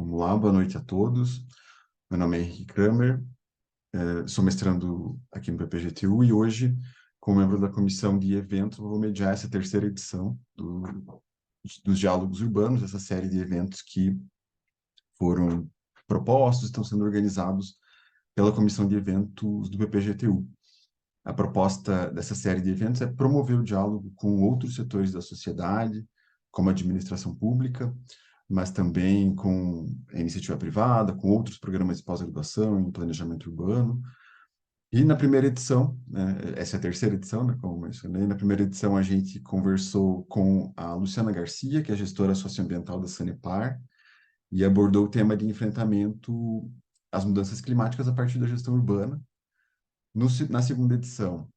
Vamos lá, boa noite a todos. Meu nome é Henrique Kramer, sou mestrando aqui no PPGTU e hoje, como membro da comissão de eventos, vou mediar essa terceira edição dos Diálogos Urbanos, essa série de eventos que foram propostos, estão sendo organizados pela comissão de eventos do PPGTU. A proposta dessa série de eventos é promover o diálogo com outros setores da sociedade, como a administração pública, mas também com a iniciativa privada, com outros programas de pós-graduação em planejamento urbano. E na primeira edição, né, essa é a terceira edição, né, como mencionei, na primeira edição a gente conversou com a Luciana Garcia, que é gestora socioambiental da Sanepar, e abordou o tema de enfrentamento às mudanças climáticas a partir da gestão urbana. Na segunda edição,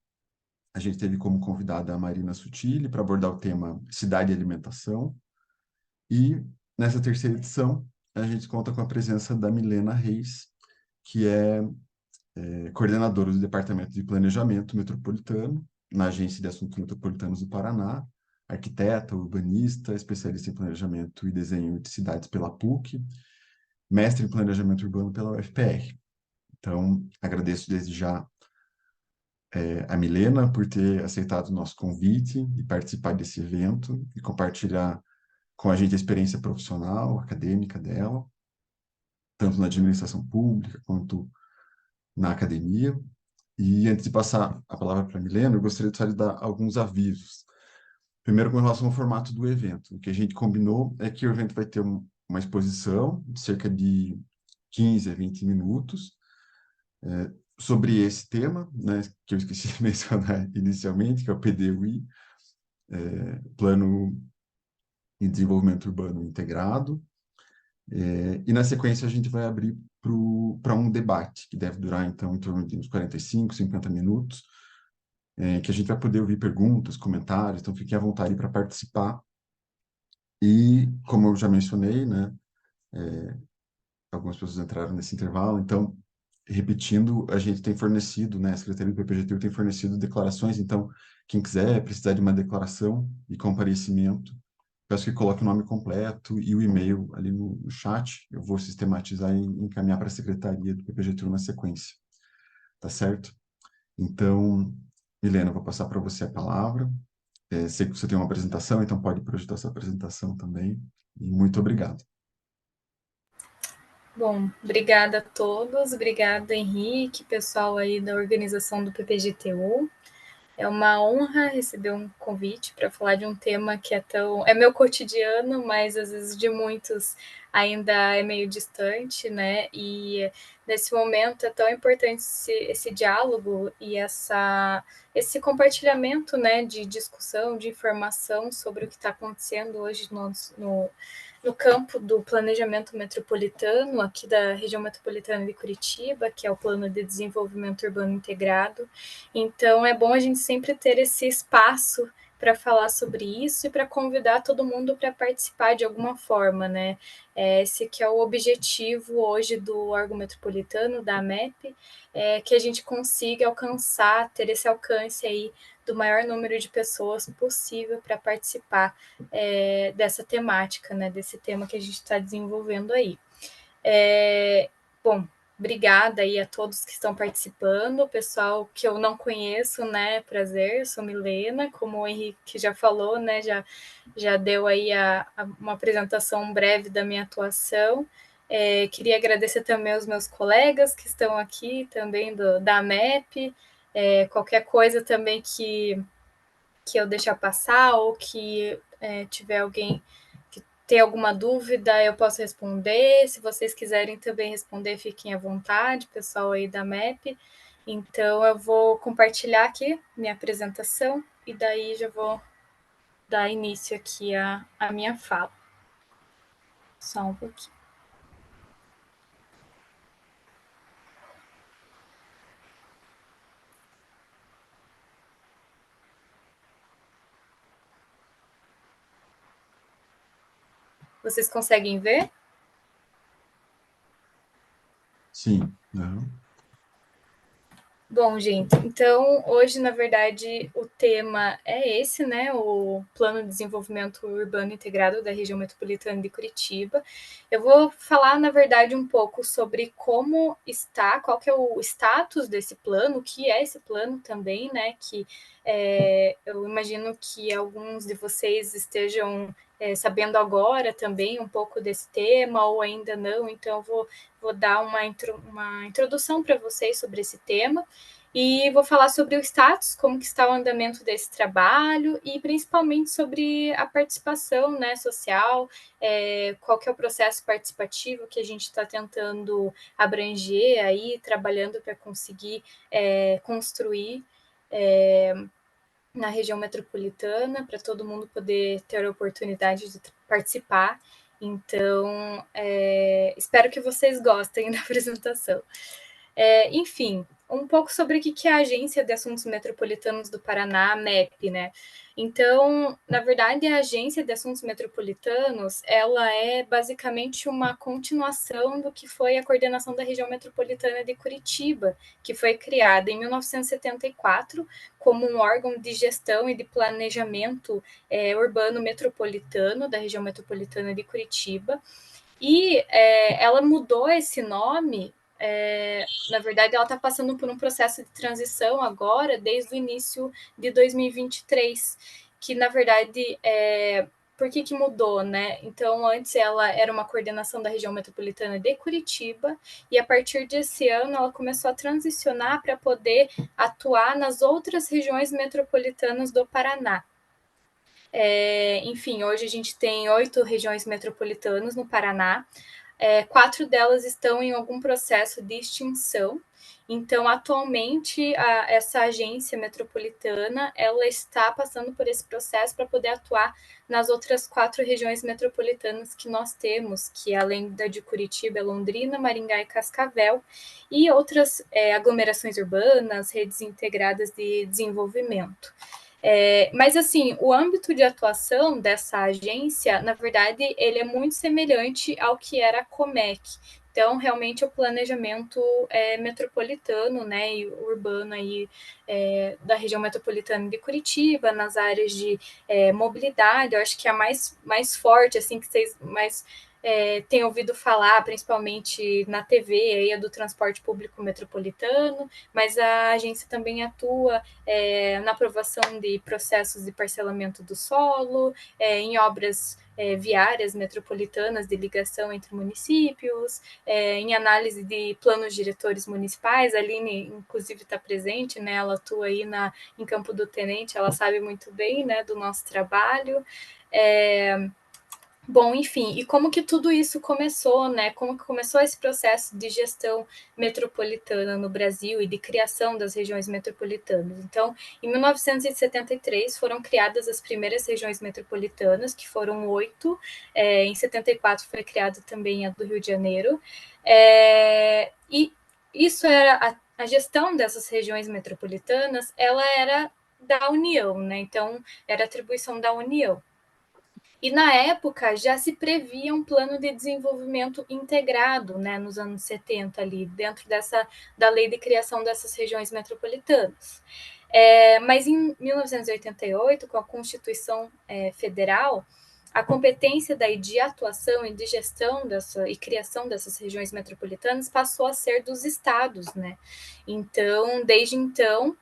a gente teve como convidada a Marina Sutili para abordar o tema cidade e alimentação. E nessa terceira edição, a gente conta com a presença da Milena Reis, que é coordenadora do Departamento de Planejamento Metropolitano, na Agência de Assuntos Metropolitanos do Paraná, arquiteta, urbanista, especialista em planejamento e desenho de cidades pela PUC, mestre em planejamento urbano pela UFPR. Então, agradeço desde já a Milena por ter aceitado o nosso convite e participar desse evento e compartilhar com a gente a experiência profissional, acadêmica dela, tanto na administração pública quanto na academia. E antes de passar a palavra para a Milena, eu gostaria de só de dar alguns avisos. Primeiro, com relação ao formato do evento. O que a gente combinou é que o evento vai ter uma exposição de cerca de 15 a 20 minutos sobre esse tema, né, que eu esqueci de mencionar inicialmente, que é o PDUI, Plano de Desenvolvimento Urbano Integrado. E na sequência a gente vai abrir para um debate, que deve durar, então, em torno de uns 45, 50 minutos, que a gente vai poder ouvir perguntas, comentários, então fiquem à vontade para participar. E, como eu já mencionei, né, algumas pessoas entraram nesse intervalo, então, repetindo, a gente tem fornecido, né, a Secretaria do PPGTU tem fornecido declarações, então, quem quiser precisar de uma declaração e comparecimento, peço que coloque o nome completo e o e-mail ali no chat. Eu vou sistematizar e encaminhar para a Secretaria do PPGTU na sequência. Tá certo? Então, Milena, eu vou passar para você a palavra. Sei que você tem uma apresentação, então pode projetar essa apresentação também. E muito obrigado. Bom, obrigada a todos, obrigada Henrique, pessoal aí da organização do PPGTU. É uma honra receber um convite para falar de um tema que é meu cotidiano, mas às vezes de muitos ainda é meio distante, né? E nesse momento é tão importante esse diálogo e esse compartilhamento, né, de discussão, de informação sobre o que está acontecendo hoje no campo do planejamento metropolitano, aqui da região metropolitana de Curitiba, que é o Plano de Desenvolvimento Urbano Integrado. Então, é bom a gente sempre ter esse espaço para falar sobre isso e para convidar todo mundo para participar de alguma forma, né? Esse que é o objetivo hoje do órgão metropolitano, da AMEP, que a gente consiga alcançar, ter esse alcance aí do maior número de pessoas possível para participar dessa temática, né? Desse tema que a gente está desenvolvendo aí. Bom, obrigada aí a todos que estão participando, o pessoal que eu não conheço, né? Prazer, eu sou Milena, como o Henrique já falou, né? Já deu aí uma apresentação breve da minha atuação. Queria agradecer também aos meus colegas que estão aqui também da AMEP. Qualquer coisa também que eu deixar passar ou que tiver alguém ter alguma dúvida, eu posso responder. Se vocês quiserem também responder, fiquem à vontade, pessoal aí da MEP. Então, eu vou compartilhar aqui minha apresentação e daí já vou dar início aqui à minha fala. Só um pouquinho. Vocês conseguem ver? Sim. Uhum. Bom, gente, então hoje, na verdade, tema é esse, né, o Plano de Desenvolvimento Urbano Integrado da Região Metropolitana de Curitiba. Eu vou falar, na verdade, um pouco sobre como está, qual que é o status desse plano, o que é esse plano também, né, que eu imagino que alguns de vocês estejam sabendo agora também um pouco desse tema, ou ainda não, então eu vou dar uma introdução para vocês sobre esse tema, e vou falar sobre o status, como que está o andamento desse trabalho, e principalmente sobre a participação, né, social, qual que é o processo participativo que a gente está tentando abranger aí, trabalhando para conseguir construir na região metropolitana, para todo mundo poder ter a oportunidade de participar. Então, espero que vocês gostem da apresentação. Enfim, um pouco sobre o que é a Agência de Assuntos Metropolitanos do Paraná, MEP, né? Então, na verdade, a Agência de Assuntos Metropolitanos, ela é basicamente uma continuação do que foi a coordenação da região metropolitana de Curitiba, que foi criada em 1974 como um órgão de gestão e de planejamento urbano metropolitano da região metropolitana de Curitiba. E ela mudou esse nome. Na verdade, ela está passando por um processo de transição agora, desde o início de 2023, que, na verdade, por que mudou, né? Então, antes ela era uma coordenação da região metropolitana de Curitiba, e a partir desse ano ela começou a transicionar para poder atuar nas outras regiões metropolitanas do Paraná. Enfim, hoje a gente tem 8 regiões metropolitanas no Paraná. 4 delas estão em algum processo de extinção. Então, atualmente, essa agência metropolitana ela está passando por esse processo para poder atuar nas outras 4 regiões metropolitanas que nós temos, que além da de Curitiba, é Londrina, Maringá e Cascavel, e outras aglomerações urbanas, redes integradas de desenvolvimento. Mas, assim, o âmbito de atuação dessa agência, na verdade, ele é muito semelhante ao que era a Comec. Então, realmente, o planejamento metropolitano, né, e urbano aí, da região metropolitana de Curitiba, nas áreas de mobilidade, eu acho que é a mais forte, assim, que vocês mais têm ouvido falar, principalmente na TV, aí, é do transporte público metropolitano, mas a agência também atua na aprovação de processos de parcelamento do solo, em obras viárias metropolitanas de ligação entre municípios, em análise de planos diretores municipais. A Aline, inclusive, está presente, né? Ela atua aí em Campo do Tenente, ela sabe muito bem, né, do nosso trabalho. Bom, enfim, e como que tudo isso começou, né? Como que começou esse processo de gestão metropolitana no Brasil e de criação das regiões metropolitanas? Então, em 1973 foram criadas as primeiras regiões metropolitanas, que foram 8. Em 74 foi criada também a do Rio de Janeiro. E isso era a gestão dessas regiões metropolitanas, ela era da União, né? Então, era atribuição da União. E na época já se previa um plano de desenvolvimento integrado, né, nos anos 70 ali, dentro da lei de criação dessas regiões metropolitanas. Mas em 1988, com a Constituição Federal, a competência daí de atuação e de gestão e criação dessas regiões metropolitanas passou a ser dos estados, né? Então, desde então,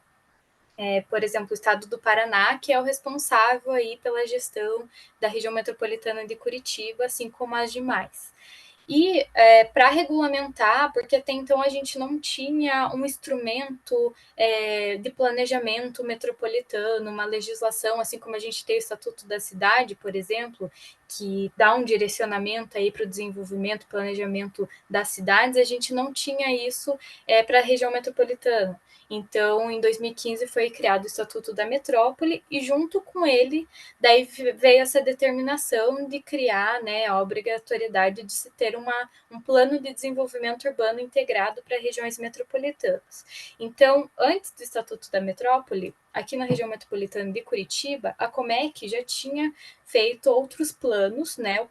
por exemplo, o estado do Paraná, que é o responsável aí pela gestão da região metropolitana de Curitiba, assim como as demais. E para regulamentar, porque até então a gente não tinha um instrumento de planejamento metropolitano, uma legislação, assim como a gente tem o Estatuto da Cidade, por exemplo, que dá um direcionamento aí para o desenvolvimento e planejamento das cidades, a gente não tinha isso para a região metropolitana. Então, em 2015 foi criado o Estatuto da Metrópole e junto com ele, daí veio essa determinação de criar, né, a obrigatoriedade de se ter um plano de desenvolvimento urbano integrado para regiões metropolitanas. Então, antes do Estatuto da Metrópole, aqui na região metropolitana de Curitiba, a Comec já tinha feito outros planos, né, o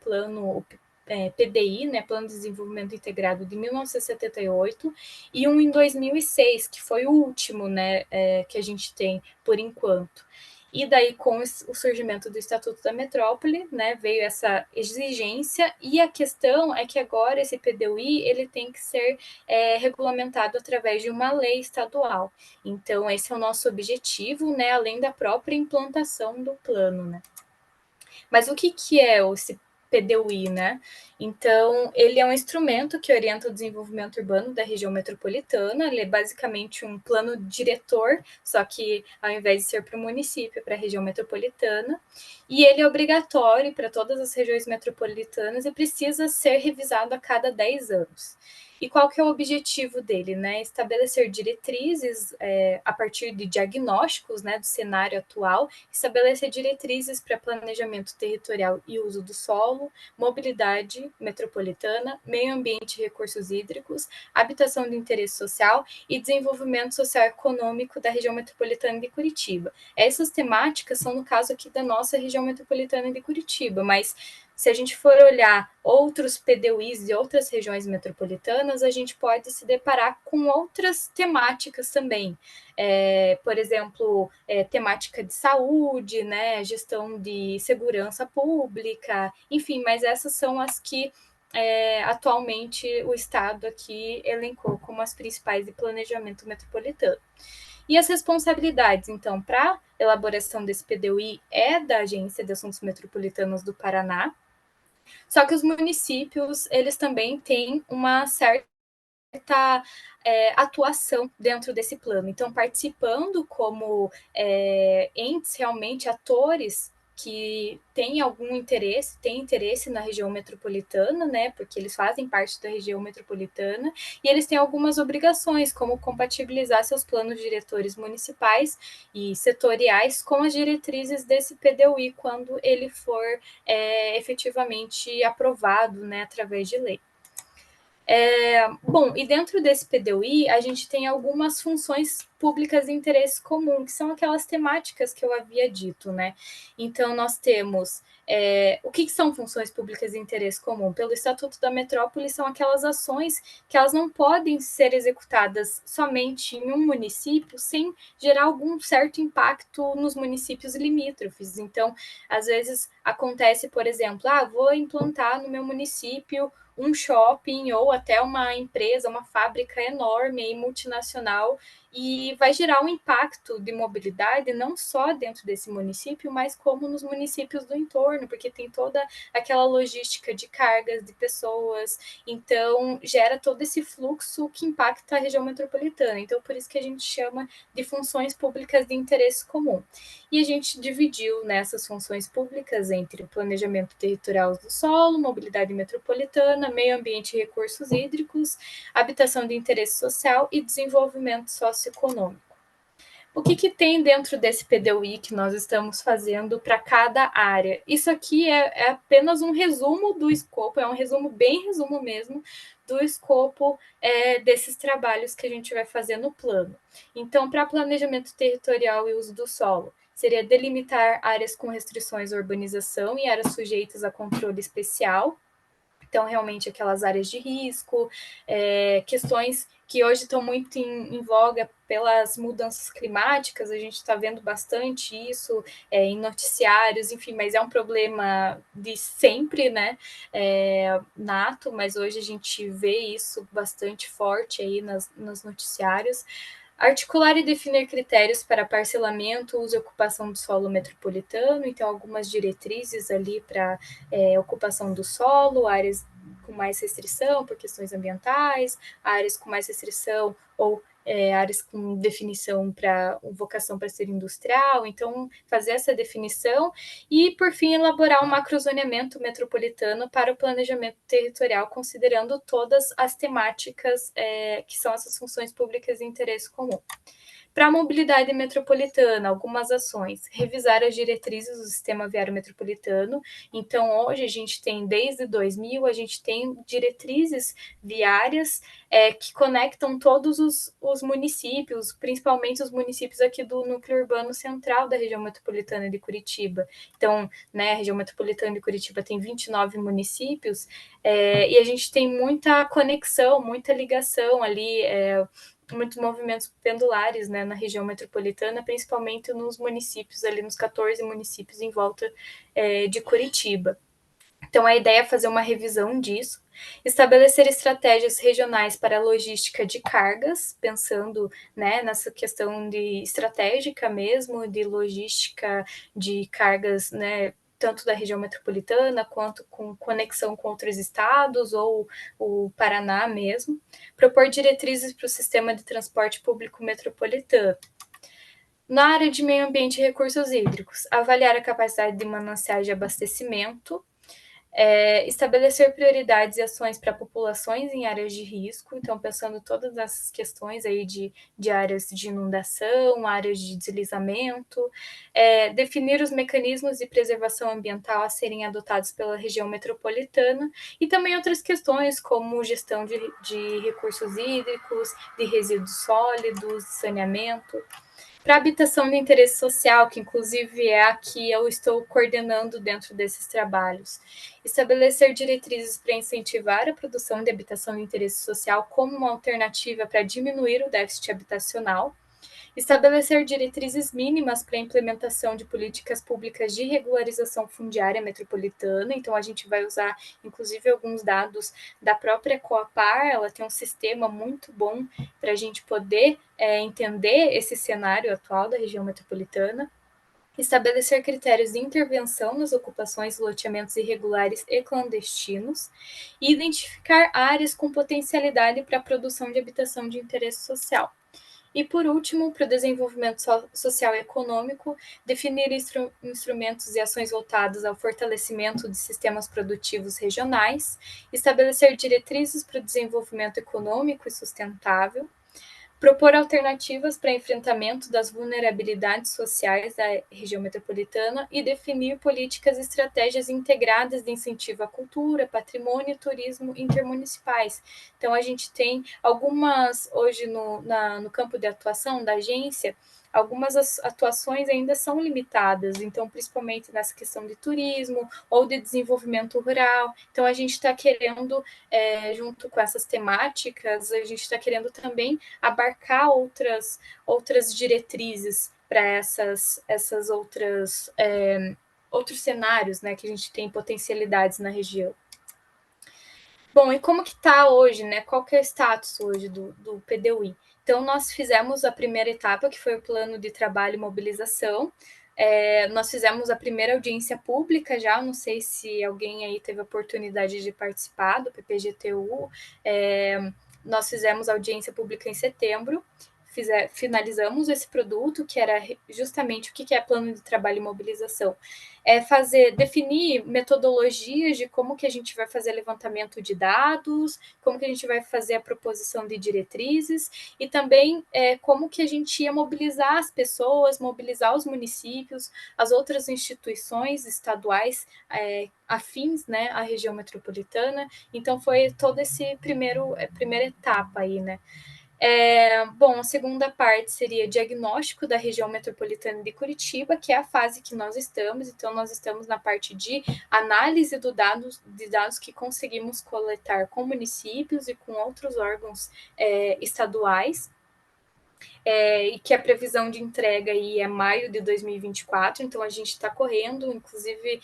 PDI, né, Plano de Desenvolvimento Integrado de 1978, e um em 2006, que foi o último, né, que a gente tem por enquanto. E daí, com o surgimento do Estatuto da Metrópole, né, veio essa exigência, e a questão é que agora esse PDUI ele tem que ser regulamentado através de uma lei estadual. Então, esse é o nosso objetivo, né, além da própria implantação do plano, né. Mas o que é esse PDUI, né? Então, ele é um instrumento que orienta o desenvolvimento urbano da região metropolitana. Ele é basicamente um plano diretor, só que ao invés de ser para o município, é para a região metropolitana. E ele é obrigatório para todas as regiões metropolitanas e precisa ser revisado a cada 10 anos. E qual que é o objetivo dele, né? Estabelecer diretrizes a partir de diagnósticos, né, do cenário atual, estabelecer diretrizes para planejamento territorial e uso do solo, mobilidade metropolitana, meio ambiente e recursos hídricos, habitação de interesse social e desenvolvimento social-econômico da região metropolitana de Curitiba. Essas temáticas são, no caso aqui, da nossa região metropolitana de Curitiba, mas se a gente for olhar outros PDUIs de outras regiões metropolitanas, a gente pode se deparar com outras temáticas também. Por exemplo, temática de saúde, né, gestão de segurança pública, enfim, mas essas são as que atualmente o Estado aqui elencou como as principais de planejamento metropolitano. E as responsabilidades, então, para elaboração desse PDUI é da Agência de Assuntos Metropolitanos do Paraná, só que os municípios, eles também têm uma certa atuação dentro desse plano. Então, participando como entes, realmente, atores que têm algum interesse, têm interesse na região metropolitana, né, porque eles fazem parte da região metropolitana, e eles têm algumas obrigações, como compatibilizar seus planos diretores municipais e setoriais com as diretrizes desse PDUI, quando ele for efetivamente aprovado, né, através de lei. Bom, e dentro desse PDUI, a gente tem algumas funções públicas de interesse comum, que são aquelas temáticas que eu havia dito, né? Então, nós temos o que são funções públicas de interesse comum? Pelo Estatuto da Metrópole, são aquelas ações que elas não podem ser executadas somente em um município sem gerar algum certo impacto nos municípios limítrofes. Então, às vezes acontece, por exemplo, vou implantar no meu município um shopping ou até uma empresa, uma fábrica enorme e multinacional, e vai gerar um impacto de mobilidade não só dentro desse município, mas como nos municípios do entorno, porque tem toda aquela logística de cargas, de pessoas, então gera todo esse fluxo que impacta a região metropolitana. Então, por isso que a gente chama de funções públicas de interesse comum. E a gente dividiu nessas funções públicas entre o planejamento territorial do solo, mobilidade metropolitana, meio ambiente e recursos hídricos, habitação de interesse social e desenvolvimento socioeconômico. O que tem dentro desse PDUI que nós estamos fazendo para cada área? Isso aqui é apenas um resumo do escopo, é um resumo, bem resumo mesmo, do escopo desses trabalhos que a gente vai fazer no plano. Então, para planejamento territorial e uso do solo, seria delimitar áreas com restrições à urbanização e áreas sujeitas a controle especial. Então, realmente, aquelas áreas de risco, questões que hoje estão muito em voga pelas mudanças climáticas, a gente está vendo bastante isso em noticiários, enfim, mas é um problema de sempre, né, nato, mas hoje a gente vê isso bastante forte aí nos noticiários. Articular e definir critérios para parcelamento, uso e ocupação do solo metropolitano, então algumas diretrizes ali para ocupação do solo, áreas com mais restrição por questões ambientais, áreas com mais restrição ou áreas com definição para vocação para ser industrial, então fazer essa definição e, por fim, elaborar um macrozoneamento metropolitano para o planejamento territorial, considerando todas as temáticas que são essas funções públicas de interesse comum. Para a mobilidade metropolitana, algumas ações: revisar as diretrizes do sistema viário metropolitano. Então, hoje a gente tem, desde 2000, a gente tem diretrizes viárias que conectam todos os municípios, principalmente os municípios aqui do núcleo urbano central da região metropolitana de Curitiba. Então, né, a região metropolitana de Curitiba tem 29 municípios, e a gente tem muita conexão, muita ligação ali, muitos movimentos pendulares, né, na região metropolitana, principalmente nos municípios, ali nos 14 municípios em volta de Curitiba. Então, a ideia é fazer uma revisão disso, estabelecer estratégias regionais para a logística de cargas, pensando, né, nessa questão de estratégica mesmo, de logística de cargas, né, tanto da região metropolitana quanto com conexão com outros estados ou o Paraná mesmo. Propor diretrizes para o sistema de transporte público metropolitano. Na área de meio ambiente e recursos hídricos, avaliar a capacidade de mananciais de abastecimento, estabelecer prioridades e ações para populações em áreas de risco, então pensando todas essas questões aí de áreas de inundação, áreas de deslizamento, definir os mecanismos de preservação ambiental a serem adotados pela região metropolitana e também outras questões como gestão de recursos hídricos, de resíduos sólidos, saneamento. Para a habitação de interesse social, que inclusive é a que eu estou coordenando dentro desses trabalhos, estabelecer diretrizes para incentivar a produção de habitação de interesse social como uma alternativa para diminuir o déficit habitacional, estabelecer diretrizes mínimas para a implementação de políticas públicas de regularização fundiária metropolitana. Então, a gente vai usar, inclusive, alguns dados da própria Coapar, ela tem um sistema muito bom para a gente poder entender esse cenário atual da região metropolitana. Estabelecer critérios de intervenção nas ocupações e loteamentos irregulares e clandestinos, e identificar áreas com potencialidade para a produção de habitação de interesse social. E, por último, para o desenvolvimento social e econômico, definir instrumentos e ações voltados ao fortalecimento de sistemas produtivos regionais, estabelecer diretrizes para o desenvolvimento econômico e sustentável, propor alternativas para enfrentamento das vulnerabilidades sociais da região metropolitana e definir políticas e estratégias integradas de incentivo à cultura, patrimônio e turismo intermunicipais. Então, a gente tem algumas, hoje, no campo de atuação da agência, algumas atuações ainda são limitadas, então, principalmente nessa questão de turismo ou de desenvolvimento rural. Então, a gente está querendo, junto com essas temáticas, a gente está querendo também abarcar outras diretrizes para essas outros cenários, né, que a gente tem potencialidades na região. Bom, e como que está hoje, né? Qual que é o status hoje do PDUI? Então, nós fizemos a primeira etapa, que foi o plano de trabalho e mobilização. Nós fizemos a primeira audiência pública já, não sei se alguém aí teve a oportunidade de participar do PPGTU. Nós fizemos audiência pública em setembro, finalizamos esse produto, que era justamente o que é plano de trabalho e mobilização. Definir metodologias de como que a gente vai fazer levantamento de dados, como que a gente vai fazer a proposição de diretrizes e também como que a gente ia mobilizar as pessoas, mobilizar os municípios, as outras instituições estaduais afins, né, à região metropolitana. Então, foi todo esse primeira etapa aí, né? Bom, a segunda parte seria diagnóstico da região metropolitana de Curitiba, que é a fase que nós estamos. Então, nós estamos na parte de análise de dados que conseguimos coletar com municípios e com outros órgãos estaduais. E que a previsão de entrega aí é maio de 2024, então a gente está correndo, inclusive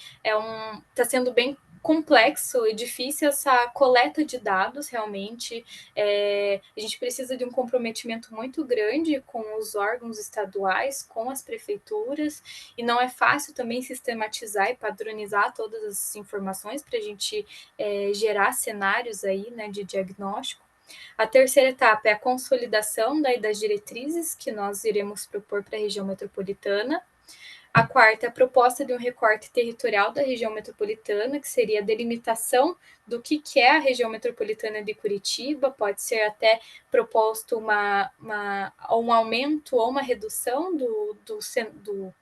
está sendo bem complexo e difícil essa coleta de dados, realmente. A gente precisa de um comprometimento muito grande com os órgãos estaduais, com as prefeituras, e não é fácil também sistematizar e padronizar todas as informações para a gente gerar cenários aí, né, de diagnóstico. A terceira etapa é a consolidação das diretrizes que nós iremos propor para a região metropolitana. A quarta, a proposta de um recorte territorial da região metropolitana, que seria a delimitação do que é a região metropolitana de Curitiba, pode ser até proposto um aumento ou uma redução do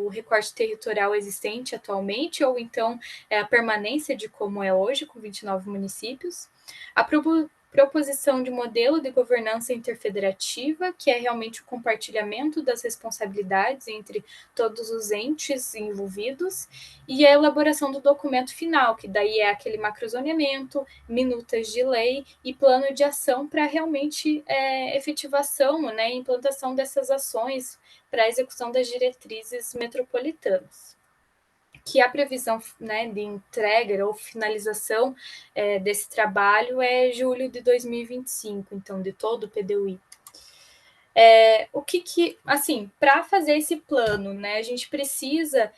recorte territorial existente atualmente, ou então a permanência de como é hoje, com 29 municípios. A proposição de modelo de governança interfederativa, que é realmente o compartilhamento das responsabilidades entre todos os entes envolvidos, e a elaboração do documento final, que daí é aquele macrozoneamento, minutas de lei e plano de ação para realmente efetivação, né, e implantação dessas ações para a execução das diretrizes metropolitanas. Que a previsão, né, de entrega ou finalização desse trabalho é julho de 2025, então, de todo o PDUI. Assim, para fazer esse plano, né, a gente precisa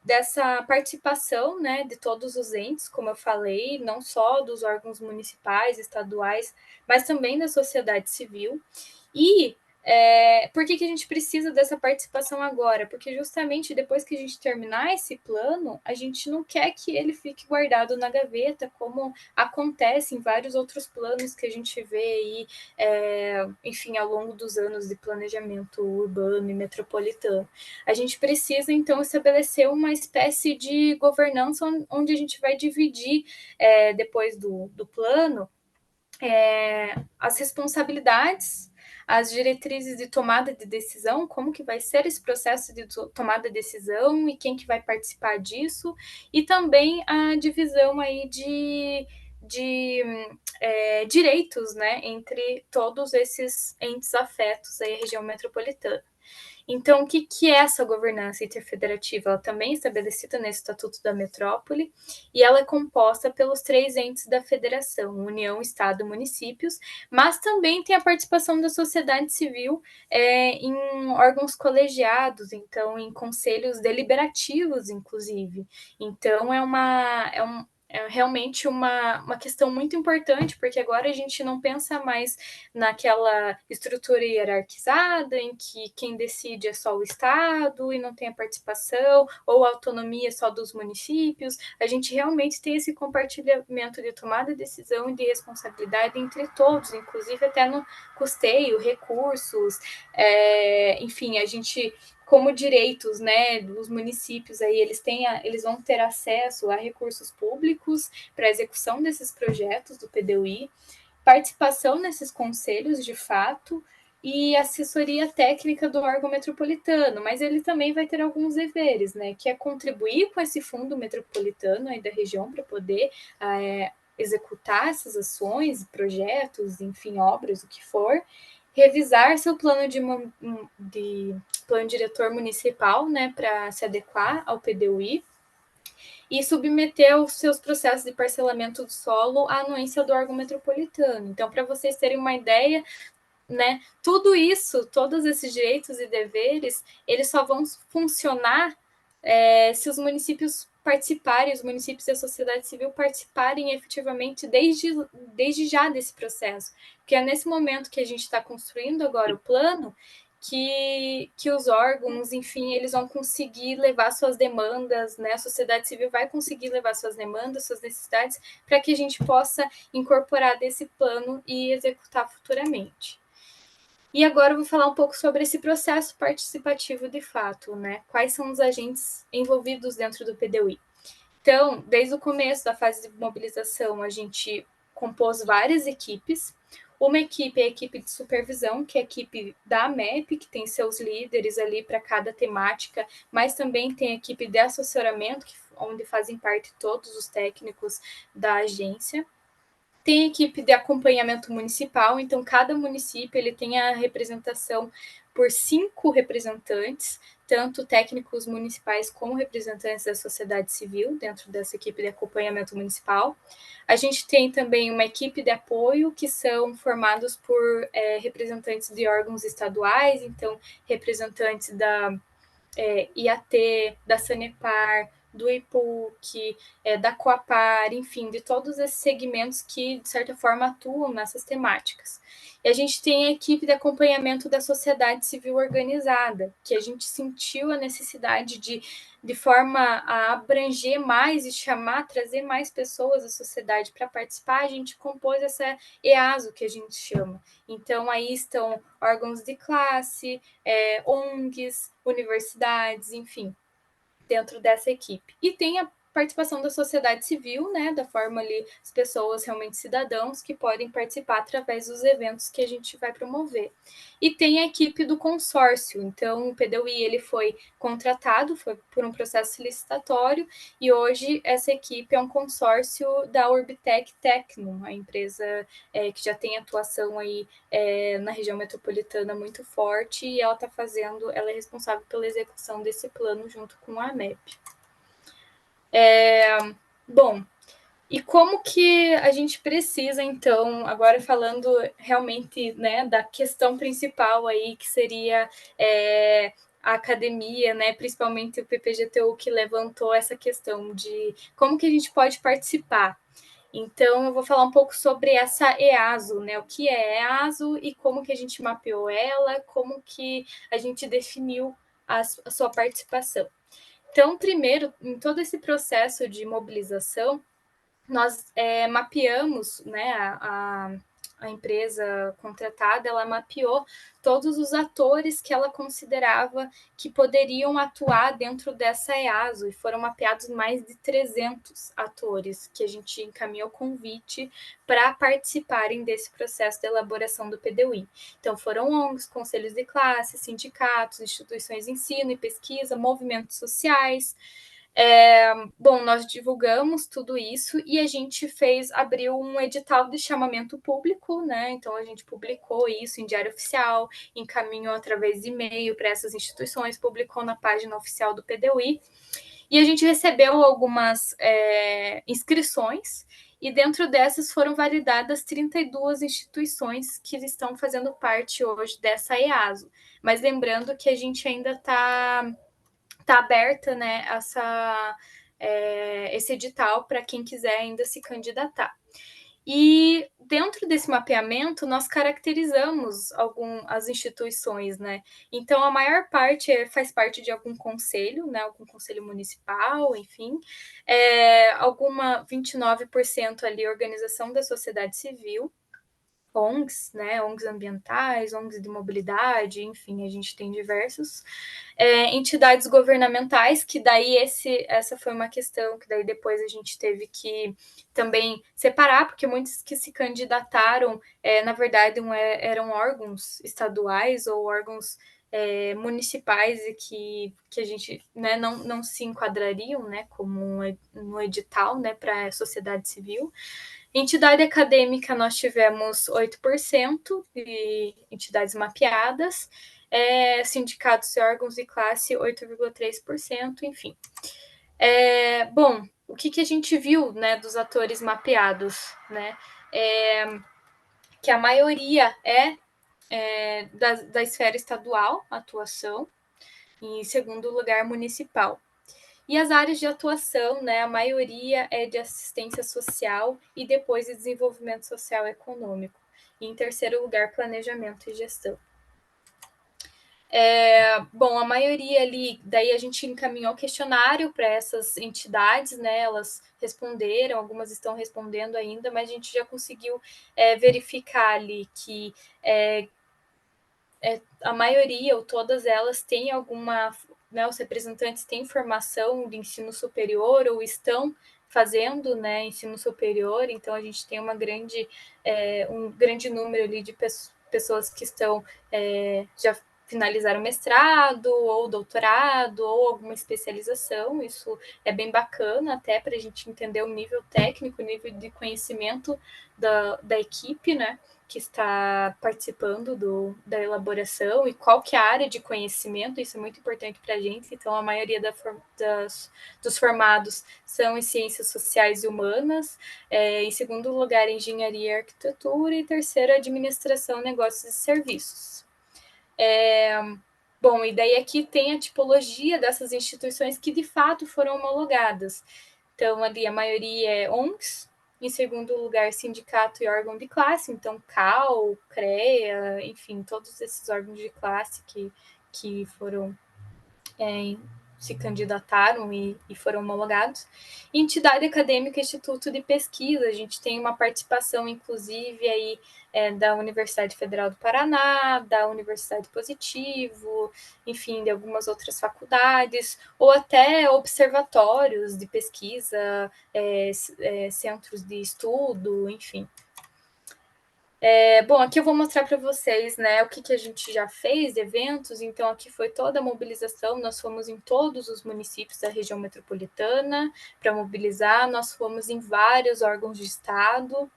dessa participação, né, de todos os entes, como eu falei, não só dos órgãos municipais, estaduais, mas também da sociedade civil. E por que a gente precisa dessa participação agora? Porque justamente depois que a gente terminar esse plano, a gente não quer que ele fique guardado na gaveta, como acontece em vários outros planos que a gente vê aí, enfim, ao longo dos anos de planejamento urbano e metropolitano. A gente precisa, então, estabelecer uma espécie de governança onde a gente vai dividir, depois do plano, as responsabilidades, as diretrizes de tomada de decisão, como que vai ser esse processo de tomada de decisão e quem que vai participar disso, e também a divisão aí de direitos, né, entre todos esses entes afetos aí à região metropolitana. Então, o que é essa governança interfederativa? Ela também é estabelecida no Estatuto da Metrópole e ela é composta pelos 3 entes da federação, União, Estado e Municípios, mas também tem a participação da sociedade civil em órgãos colegiados, então em conselhos deliberativos, inclusive. Então, é realmente uma questão muito importante, porque agora a gente não pensa mais naquela estrutura hierarquizada em que quem decide é só o Estado e não tem a participação, ou a autonomia só dos municípios. A gente realmente tem esse compartilhamento de tomada de decisão e de responsabilidade entre todos, inclusive até no custeio, recursos, enfim, a gente como direitos, né, dos municípios aí eles vão ter acesso a recursos públicos para a execução desses projetos do PDUI, participação nesses conselhos de fato e assessoria técnica do órgão metropolitano, mas ele também vai ter alguns deveres, né, que é contribuir com esse fundo metropolitano aí da região para poder executar essas ações, projetos, enfim, obras, o que for, revisar seu plano de plano diretor municipal, né, para se adequar ao PDUI, e submeter os seus processos de parcelamento do solo à anuência do órgão metropolitano. Então, para vocês terem uma ideia, né, tudo isso, todos esses direitos e deveres, eles só vão funcionar se os municípios participarem, os municípios e a sociedade civil participarem efetivamente desde já desse processo. Porque é nesse momento que a gente está construindo agora o plano que os órgãos, enfim, eles vão conseguir levar suas demandas, né? A sociedade civil vai conseguir levar suas demandas, suas necessidades, para que a gente possa incorporar desse plano e executar futuramente. E agora eu vou falar um pouco sobre esse processo participativo de fato, né? Quais são os agentes envolvidos dentro do PDUI? Então, desde o começo da fase de mobilização, a gente compôs várias equipes. Uma equipe é a equipe de supervisão, que é a equipe da AMEP, que tem seus líderes ali para cada temática, mas também tem a equipe de assessoramento, onde fazem parte todos os técnicos da agência. Tem a equipe de acompanhamento municipal, então cada município ele tem a representação por 5 representantes, tanto técnicos municipais como representantes da sociedade civil, dentro dessa equipe de acompanhamento municipal. A gente tem também uma equipe de apoio, que são formados por representantes de órgãos estaduais, então representantes da IAT, da Sanepar, do IPUC, da Coapar, enfim, de todos esses segmentos que, de certa forma, atuam nessas temáticas. E a gente tem a equipe de acompanhamento da sociedade civil organizada, que a gente sentiu a necessidade de forma a abranger mais e trazer mais pessoas da sociedade para participar, a gente compôs essa EASO, que a gente chama. Então, aí estão órgãos de classe, ONGs, universidades, enfim, dentro dessa equipe. E tem a participação da sociedade civil, né, da forma ali, as pessoas realmente cidadãos que podem participar através dos eventos que a gente vai promover. E tem a equipe do consórcio, então o PDUI ele foi contratado, foi por um processo licitatório, e hoje essa equipe é um consórcio da Orbitec Tecno, a empresa que já tem atuação aí na região metropolitana muito forte, e ela é responsável pela execução desse plano junto com a AMEP. Bom, e como que a gente precisa, então, agora falando realmente, né, da questão principal aí, que seria a academia, né, principalmente o PPGTU, que levantou essa questão de como que a gente pode participar. Então, eu vou falar um pouco sobre essa EASO, né? O que é EASO e como que a gente mapeou ela, como que a gente definiu a sua participação. Então, primeiro, em todo esse processo de mobilização, nós mapeamos, né, a empresa contratada, ela mapeou todos os atores que ela considerava que poderiam atuar dentro dessa EASO, e foram mapeados mais de 300 atores que a gente encaminhou convite para participarem desse processo de elaboração do PDUI. Então, foram ONGs, conselhos de classe, sindicatos, instituições de ensino e pesquisa, movimentos sociais. Bom, nós divulgamos tudo isso e a gente abriu um edital de chamamento público, né? Então a gente publicou isso em diário oficial, encaminhou através de e-mail para essas instituições, publicou na página oficial do PDUI e a gente recebeu algumas inscrições e dentro dessas foram validadas 32 instituições que estão fazendo parte hoje dessa EASO. Mas lembrando que a gente ainda está aberta, né, esse edital para quem quiser ainda se candidatar. E dentro desse mapeamento, nós caracterizamos as instituições, né? Então, a maior parte faz parte de algum conselho, né? Algum conselho municipal, enfim. 29% ali, organização da sociedade civil, ONGs, né? ONGs ambientais, ONGs de mobilidade, enfim, a gente tem diversos. Entidades governamentais, que daí essa foi uma questão que daí depois a gente teve que também separar, porque muitos que se candidataram, na verdade, eram órgãos estaduais ou órgãos municipais e que a gente, né, não se enquadrariam, né, como no edital, né, para a sociedade civil. Entidade acadêmica, nós tivemos 8% de entidades mapeadas, sindicatos e órgãos de classe 8,3%, enfim. Bom, o que a gente viu, né, dos atores mapeados, né? Que a maioria da esfera estadual, atuação, e em segundo lugar, municipal. E as áreas de atuação, né, a maioria é de assistência social e depois de desenvolvimento social e econômico. E em terceiro lugar, planejamento e gestão. Bom, a maioria ali, daí a gente encaminhou questionário para essas entidades, né? Elas responderam, algumas estão respondendo ainda, mas a gente já conseguiu verificar ali que a maioria ou todas elas têm alguma, né, os representantes têm formação de ensino superior ou estão fazendo, né, ensino superior, então a gente tem um grande número ali de pessoas que estão já finalizaram mestrado ou doutorado ou alguma especialização, isso é bem bacana até para a gente entender o nível técnico, o nível de conhecimento da equipe, né, que está participando da elaboração e qual que é a área de conhecimento, isso é muito importante para a gente. Então, a maioria dos formados são em ciências sociais e humanas, em segundo lugar, engenharia e arquitetura, e terceiro, administração, negócios e serviços. Bom, e daí aqui tem a tipologia dessas instituições que de fato foram homologadas. Então, ali a maioria é ONGs, em segundo lugar, sindicato e órgão de classe, então CAL, CREA, enfim, todos esses órgãos de classe que foram se candidataram e foram homologados. Entidade acadêmica, instituto de pesquisa, a gente tem uma participação, inclusive, aí, da Universidade Federal do Paraná, da Universidade Positivo, enfim, de algumas outras faculdades, ou até observatórios de pesquisa, centros de estudo, enfim. Bom, aqui eu vou mostrar para vocês, né, o que a gente já fez de eventos. Então, aqui foi toda a mobilização. Nós fomos em todos os municípios da região metropolitana para mobilizar. Nós fomos em vários órgãos de Estado.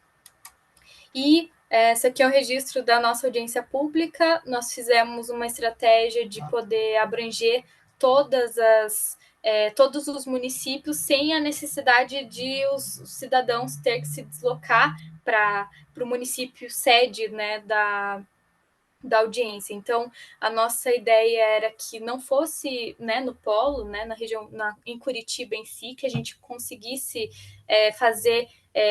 E esse aqui é o registro da nossa audiência pública. Nós fizemos uma estratégia de poder abranger todos os municípios sem a necessidade de os cidadãos ter que se deslocar para o município sede, né, da audiência. Então, a nossa ideia era que não fosse, né, no polo, né, na região, em Curitiba em si, que a gente conseguisse fazer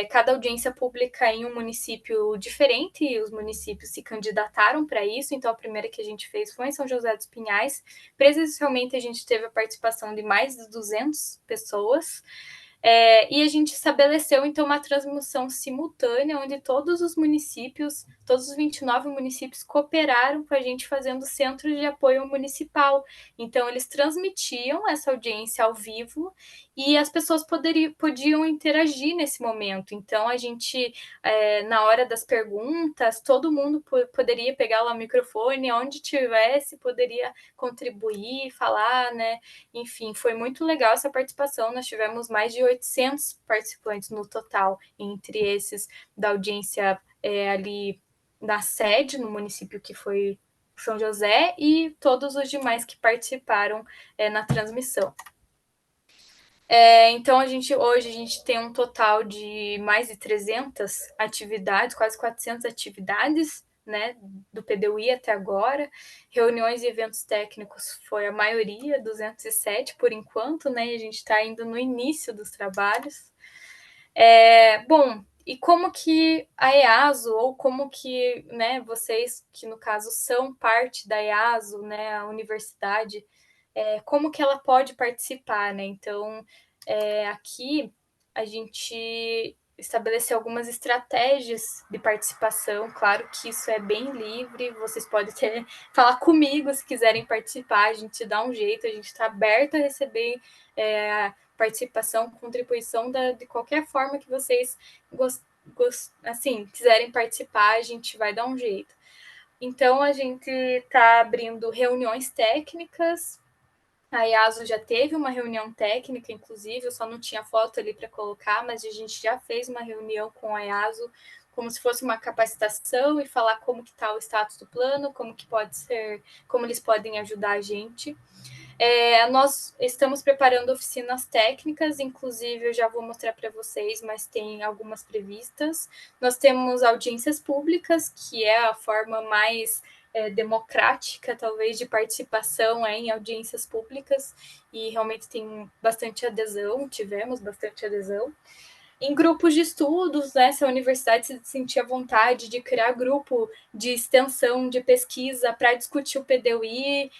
cada audiência pública em um município diferente, e os municípios se candidataram para isso. Então, a primeira que a gente fez foi em São José dos Pinhais. Presencialmente, a gente teve a participação de mais de 200 pessoas. E a gente estabeleceu, então, uma transmissão simultânea, onde todos os municípios, todos os 29 municípios cooperaram com a gente fazendo centros de apoio municipal. Então, eles transmitiam essa audiência ao vivo e as pessoas podiam interagir nesse momento. Então, a gente, na hora das perguntas, todo mundo poderia pegar lá o microfone, onde tivesse, poderia contribuir, falar, né? Enfim, foi muito legal essa participação. Nós tivemos mais de 800 participantes no total, entre esses da audiência ali na sede, no município que foi São José, e todos os demais que participaram na transmissão. Então, hoje a gente tem um total de mais de 300 atividades, quase 400 atividades, né, do PDUI até agora. Reuniões e eventos técnicos foi a maioria, 207 por enquanto, né, e a gente está ainda no início dos trabalhos. Bom, e como que a EASO, ou como que, né, vocês, que no caso são parte da EASO, né, a universidade, como que ela pode participar, né? Então, aqui a gente estabeleceu algumas estratégias de participação. Claro que isso é bem livre, vocês podem falar comigo se quiserem participar, a gente dá um jeito, a gente está aberto a receber participação, contribuição de qualquer forma que vocês assim, quiserem participar, a gente vai dar um jeito. Então, a gente está abrindo reuniões técnicas. A IASO já teve uma reunião técnica, inclusive, eu só não tinha foto ali para colocar, mas a gente já fez uma reunião com a IASO, como se fosse uma capacitação, e falar como que está o status do plano, como que pode ser, como eles podem ajudar a gente. Nós estamos preparando oficinas técnicas, inclusive eu já vou mostrar para vocês, mas tem algumas previstas. Nós temos audiências públicas, que é a forma mais democrática, talvez, de participação em audiências públicas, e realmente tem bastante adesão, tivemos bastante adesão. Em grupos de estudos, né, se a universidade se sentir à vontade de criar grupo de extensão, de pesquisa para discutir o PDUI,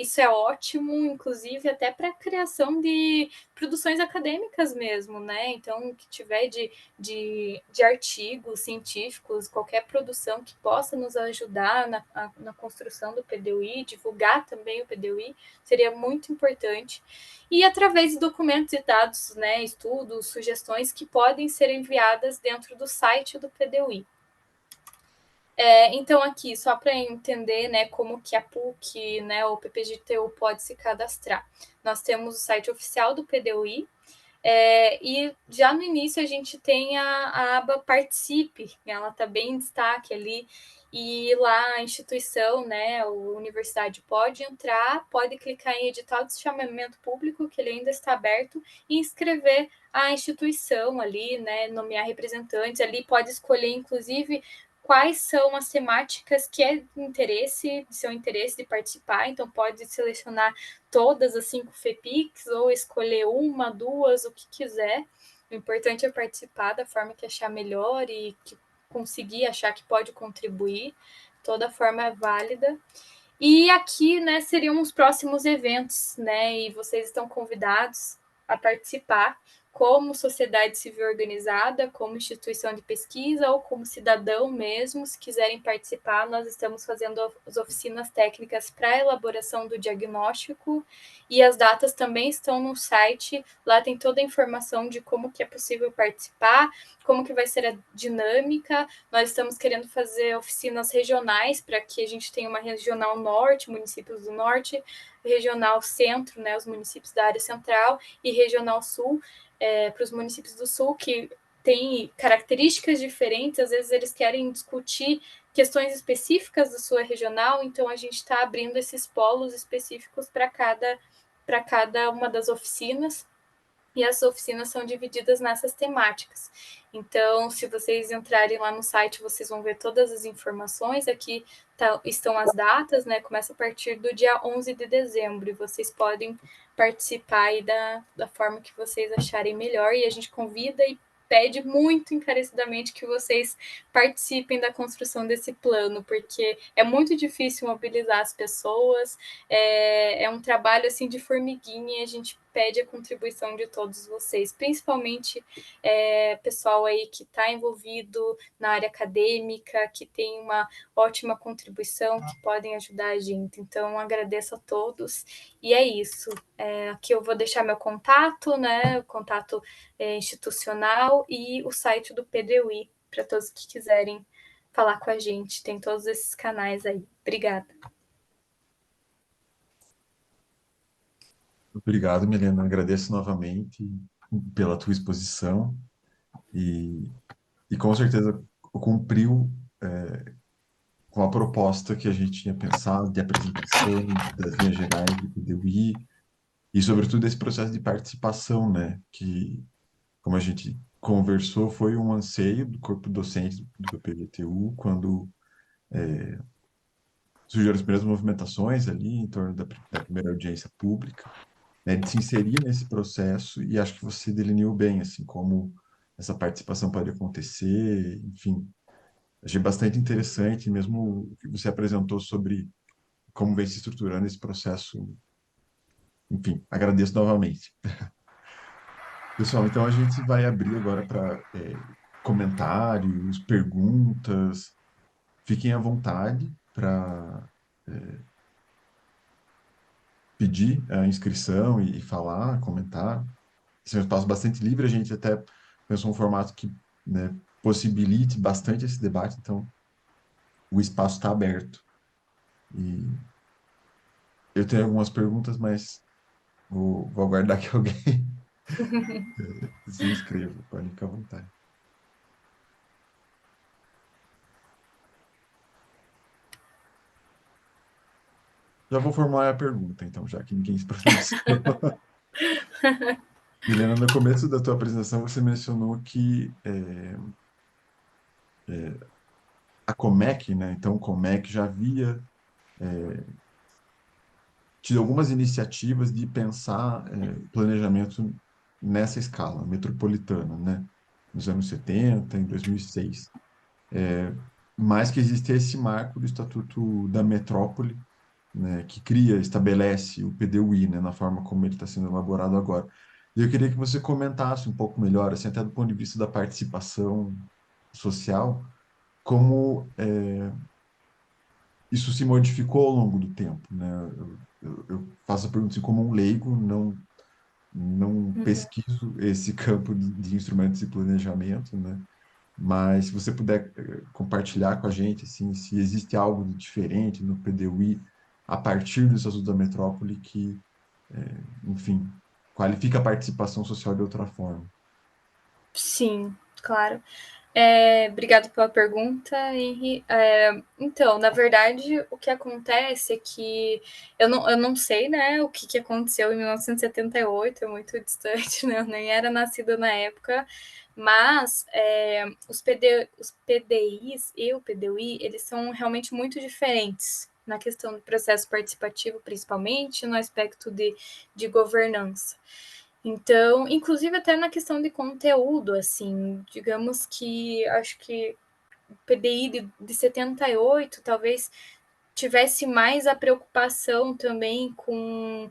isso é ótimo, inclusive até para a criação de produções acadêmicas mesmo, né? Então, o que tiver de artigos científicos, qualquer produção que possa nos ajudar na construção do PDUI, divulgar também o PDUI, seria muito importante. E através de documentos e dados, né, estudos, sugestões que podem ser enviadas dentro do site do PDUI. Então, aqui, só para entender, né, como que a PUC, né, ou PPGTU pode se cadastrar. Nós temos o site oficial do PDUI, e já no início a gente tem a aba Participe, ela está bem em destaque ali, e lá a instituição, né, a universidade pode entrar, pode clicar em edital de chamamento público, que ele ainda está aberto, e inscrever a instituição ali, né, nomear representantes, ali pode escolher, inclusive, quais são as temáticas que é de seu interesse de participar, então pode selecionar todas as 5 FEPICs ou escolher uma, duas, o que quiser. O importante é participar da forma que achar melhor e que conseguir achar que pode contribuir. Toda forma é válida. E aqui, né, seriam os próximos eventos, né? E vocês estão convidados a participar como sociedade civil organizada, como instituição de pesquisa ou como cidadão mesmo. Se quiserem participar, nós estamos fazendo as oficinas técnicas para a elaboração do diagnóstico e as datas também estão no site. Lá tem toda a informação de como que é possível participar, como que vai ser a dinâmica. Nós estamos querendo fazer oficinas regionais para que a gente tenha uma regional norte, municípios do norte, regional centro, né, os municípios da área central, e regional sul, para os municípios do sul, que têm características diferentes, às vezes eles querem discutir questões específicas da sua regional, então a gente está abrindo esses polos específicos para cada uma das oficinas, e as oficinas são divididas nessas temáticas. Então, se vocês entrarem lá no site, vocês vão ver todas as informações. Aqui estão as datas, né? Começa a partir do dia 11 de dezembro, e vocês podem participar aí da forma que vocês acharem melhor, e a gente convida e pede muito encarecidamente que vocês participem da construção desse plano, porque é muito difícil mobilizar as pessoas, é um trabalho assim de formiguinha, e a gente pede a contribuição de todos vocês, principalmente pessoal aí que está envolvido na área acadêmica, que tem uma ótima contribuição, que podem ajudar a gente. Então, agradeço a todos, e é isso. Aqui eu vou deixar meu contato, né? O contato institucional e o site do PDUI, para todos que quiserem falar com a gente. Tem todos esses canais aí. Obrigada. Obrigado, Milena. Agradeço novamente pela tua exposição e, e com certeza cumpriu com a proposta que a gente tinha pensado de apresentação das linhas gerais do PDUI e, sobretudo, esse processo de participação, né? Que, como a gente conversou, foi um anseio do corpo docente do PPGTU quando surgiram as primeiras movimentações ali em torno da primeira audiência pública, né, de se inserir nesse processo, e acho que você delineou bem, assim, como essa participação pode acontecer, enfim. Achei bastante interessante, mesmo o que você apresentou sobre como vem se estruturando esse processo. Enfim, agradeço novamente. Pessoal, então a gente vai abrir agora para comentários, perguntas. Fiquem à vontade para pedir a inscrição e falar, comentar. Esse é um espaço bastante livre, a gente até pensou um formato que, né, possibilite bastante esse debate, então o espaço está aberto. E eu tenho algumas perguntas, mas vou aguardar que alguém se inscreva, pode ficar à vontade. Já vou formular a pergunta, então, já que ninguém se pronunciou. Milena, no começo da tua apresentação, você mencionou que a Comec, né? Então, Comec já havia tido algumas iniciativas de pensar planejamento nessa escala metropolitana, né? Nos anos 70, em 2006. Mas que existe esse marco do Estatuto da Metrópole, né, que estabelece o PDUI, né, na forma como ele está sendo elaborado agora. E eu queria que você comentasse um pouco melhor, assim, até do ponto de vista da participação social, como isso se modificou ao longo do tempo, né? Eu faço a pergunta assim, como um leigo, não pesquiso esse campo de instrumentos de planejamento, né? Mas se você puder compartilhar com a gente, assim, se existe algo de diferente no PDUI a partir do Estatuto da Metrópole que, enfim, qualifica a participação social de outra forma. Sim, claro. Obrigado pela pergunta, Henri. Então, na verdade, o que acontece é que eu não sei, né, o que aconteceu em 1978, é muito distante, né? Eu nem era nascida na época, mas os PDIs e o PDUI, eles são realmente muito diferentes na questão do processo participativo, principalmente no aspecto de governança. Então, inclusive até na questão de conteúdo, assim, digamos que acho que o PDI de 78 talvez tivesse mais a preocupação também com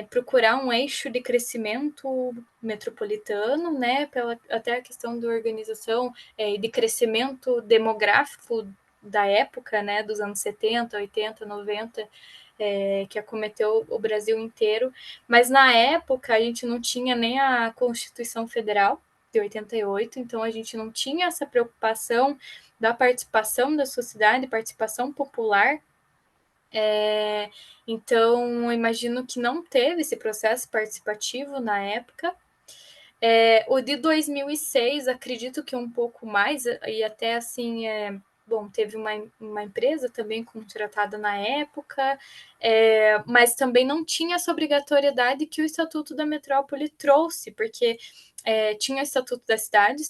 procurar um eixo de crescimento metropolitano, né, pela, até a questão da organização e de crescimento demográfico da época, né, dos anos 70, 80, 90, que acometeu o Brasil inteiro, mas na época a gente não tinha nem a Constituição Federal de 88, então a gente não tinha essa preocupação da participação da sociedade, participação popular. Então, eu imagino que não teve esse processo participativo na época. O de 2006, acredito que um pouco mais, e até assim, bom, teve uma empresa também contratada na época, mas também não tinha essa obrigatoriedade que o Estatuto da Metrópole trouxe, porque tinha o Estatuto da Cidade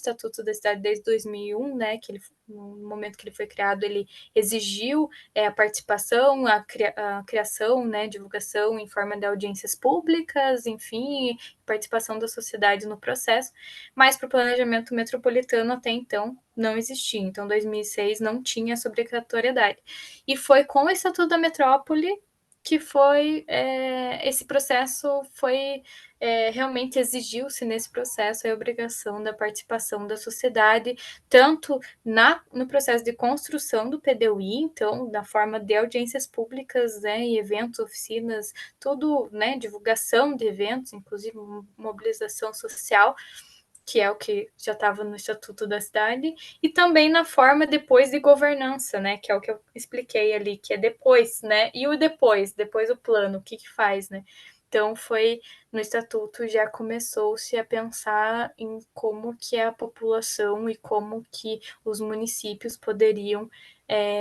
desde 2001, né, que ele, no momento que ele foi criado, ele exigiu a participação, a criação, né, divulgação em forma de audiências públicas, enfim, participação da sociedade no processo, mas para o planejamento metropolitano até então não existia. Então, 2006 não tinha essa obrigatoriedade. E foi com o Estatuto da Metrópole que foi esse processo foi realmente exigiu-se nesse processo a obrigação da participação da sociedade, tanto no processo de construção do PDUI, então, na forma de audiências públicas, né, e eventos, oficinas, tudo, né, divulgação de eventos, inclusive mobilização social, que é o que já estava no Estatuto da Cidade, e também na forma depois de governança, né, que é o que eu expliquei ali, que é depois, né, e o depois o plano, o que faz, né. Então, foi no Estatuto já começou-se a pensar em como que a população e como que os municípios poderiam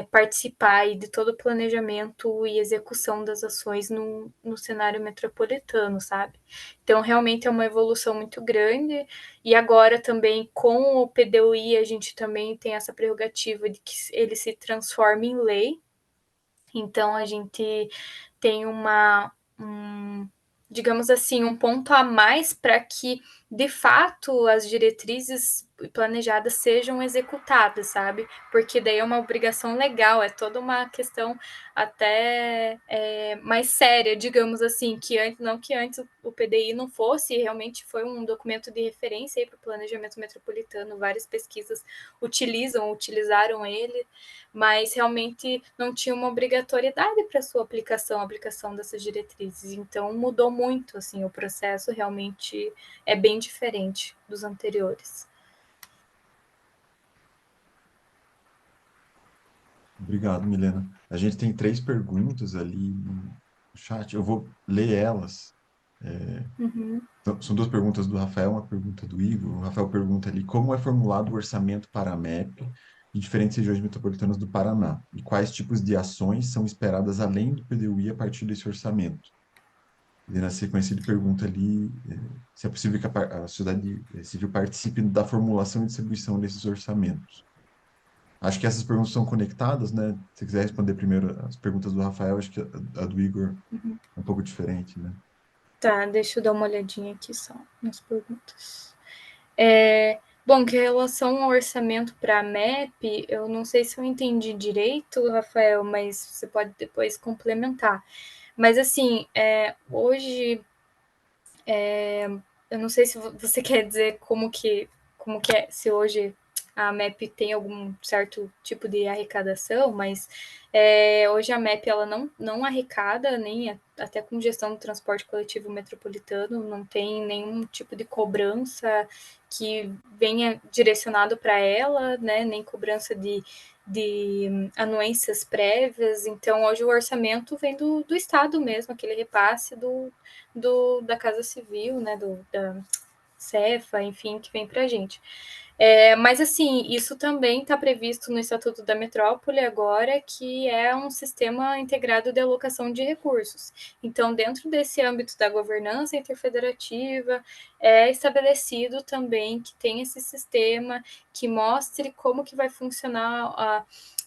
participar aí de todo o planejamento e execução das ações no cenário metropolitano, sabe? Então, realmente é uma evolução muito grande. E agora também com o PDUI a gente também tem essa prerrogativa de que ele se transforme em lei. Então a gente tem digamos assim, um ponto a mais para que de fato as diretrizes planejadas sejam executadas, sabe? Porque daí é uma obrigação legal, é toda uma questão até mais séria, digamos assim, que antes, não que antes o PDI não fosse, realmente foi um documento de referência para o planejamento metropolitano, várias pesquisas utilizaram ele, mas realmente não tinha uma obrigatoriedade para sua aplicação, a aplicação dessas diretrizes. Então mudou muito, assim, o processo realmente é bem diferente dos anteriores. Obrigado, Milena. A gente tem três perguntas ali no chat. Eu vou ler elas. Uhum. Então, são duas perguntas do Rafael, uma pergunta do Igor. O Rafael pergunta ali como é formulado o orçamento para a MEP em diferentes regiões metropolitanas do Paraná e quais tipos de ações são esperadas além do PDUI a partir desse orçamento. E na sequência ele pergunta ali se é possível que a sociedade civil participe da formulação e distribuição desses orçamentos. Acho que essas perguntas são conectadas, né? Se você quiser responder primeiro as perguntas do Rafael, acho que a do Igor é um pouco diferente, né? Tá, deixa eu dar uma olhadinha aqui só nas perguntas. Bom, que em relação ao orçamento para a MEP, eu não sei se eu entendi direito, Rafael, mas você pode depois complementar. Mas assim, hoje eu não sei se você quer dizer como que é, se hoje a MEP tem algum certo tipo de arrecadação, mas hoje a MEP ela não arrecada, nem até com gestão do transporte coletivo metropolitano, não tem nenhum tipo de cobrança que venha direcionado para ela, né, nem cobrança de anuências prévias. Então, hoje o orçamento vem do Estado mesmo, aquele repasse da Casa Civil, né, Cefa, enfim, que vem para a gente. Mas, assim, isso também está previsto no Estatuto da Metrópole agora, que é um sistema integrado de alocação de recursos. Então, dentro desse âmbito da governança interfederativa, é estabelecido também que tem esse sistema que mostre como que vai funcionar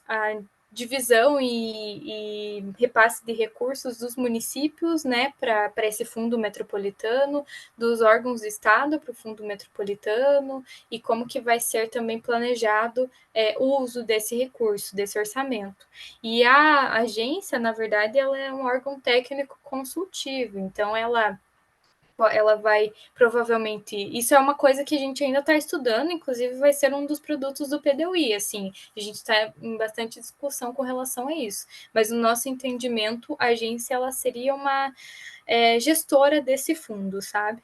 a divisão e repasse de recursos dos municípios, né, para esse fundo metropolitano, dos órgãos do Estado para o fundo metropolitano, e como que vai ser também planejado o uso desse recurso, desse orçamento. E a agência, na verdade, ela é um órgão técnico consultivo, então ela vai provavelmente. Isso é uma coisa que a gente ainda está estudando, inclusive vai ser um dos produtos do PDUI. Assim, a gente está em bastante discussão com relação a isso. Mas no nosso entendimento, a agência ela seria uma gestora desse fundo, sabe?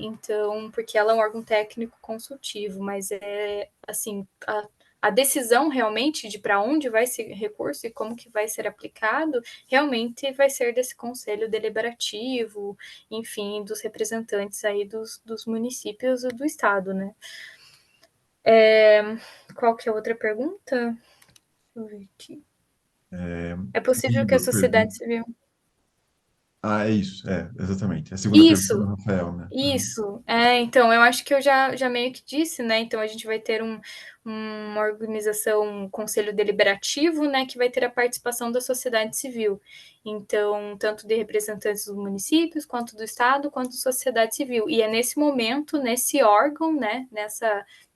Então, porque ela é um órgão técnico consultivo, mas assim, a decisão realmente de para onde vai esse recurso e como que vai ser aplicado, realmente vai ser desse conselho deliberativo, enfim, dos representantes aí dos municípios e do estado, né? Qual que é a outra pergunta? Deixa eu ver aqui. É Tem possível que a duas sociedade perguntas. civil. É isso, exatamente. A segunda pergunta do Isso, Rafael, né? Uhum. Isso, então, eu acho que eu já meio que disse, né? Então, a gente vai ter uma organização, um conselho deliberativo, né? Que vai ter a participação da sociedade civil. Então, tanto de representantes dos municípios, quanto do Estado, quanto da sociedade civil. E é nesse momento, nesse órgão, né?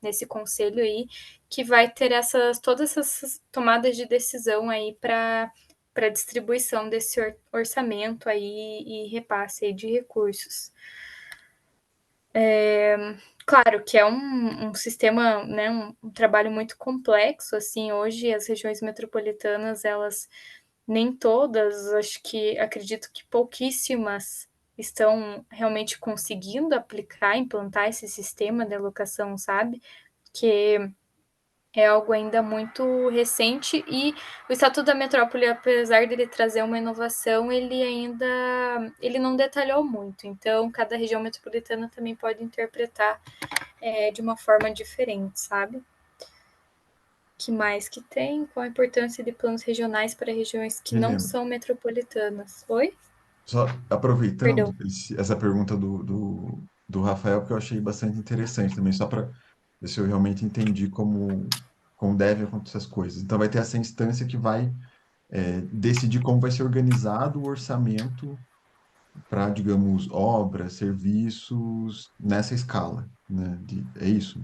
Nesse conselho aí, que vai ter todas essas tomadas de decisão aí para distribuição desse orçamento aí e repasse aí de recursos. Claro que é um sistema, né, um trabalho muito complexo, assim, hoje as regiões metropolitanas, elas nem todas, acredito que pouquíssimas estão realmente conseguindo aplicar, implantar esse sistema de alocação, sabe? Que é algo ainda muito recente e o Estatuto da Metrópole, apesar dele trazer uma inovação, ele não detalhou muito. Então, cada região metropolitana também pode interpretar de uma forma diferente, sabe? Que mais que tem? Qual a importância de planos regionais para regiões que não Helena, são metropolitanas? Oi? só aproveitando Perdão. essa pergunta do Rafael, que eu achei bastante interessante também, só para ver se eu realmente entendi como devem acontecer as coisas. Então, vai ter essa instância que vai decidir como vai ser organizado o orçamento para, digamos, obras, serviços nessa escala, né? É isso?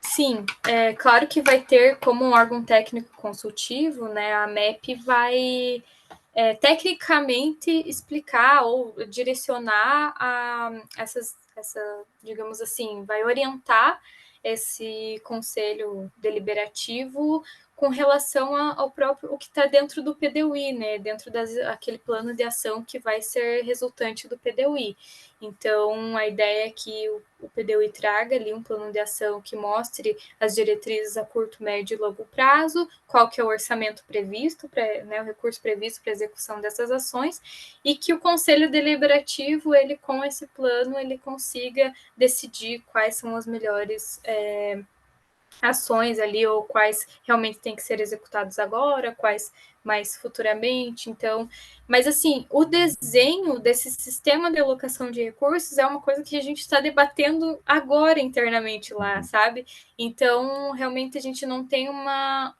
Sim, é claro que vai ter como um órgão técnico consultivo, né? A MEP vai tecnicamente explicar ou direcionar digamos assim, vai orientar esse conselho deliberativo com relação ao próprio o que está dentro do PDUI, né? Dentro daquele plano de ação que vai ser resultante do PDUI. Então, a ideia é que o PDUI traga ali um plano de ação que mostre as diretrizes a curto, médio e longo prazo, qual que é o orçamento previsto, né, o recurso previsto para a execução dessas ações, e que o Conselho Deliberativo, ele com esse plano, ele consiga decidir quais são as melhores ações ali, ou quais realmente têm que ser executados agora, quais mais futuramente. Então, mas assim, o desenho desse sistema de alocação de recursos é uma coisa que a gente está debatendo agora internamente lá, Uhum. sabe? Então, realmente a gente não tem uma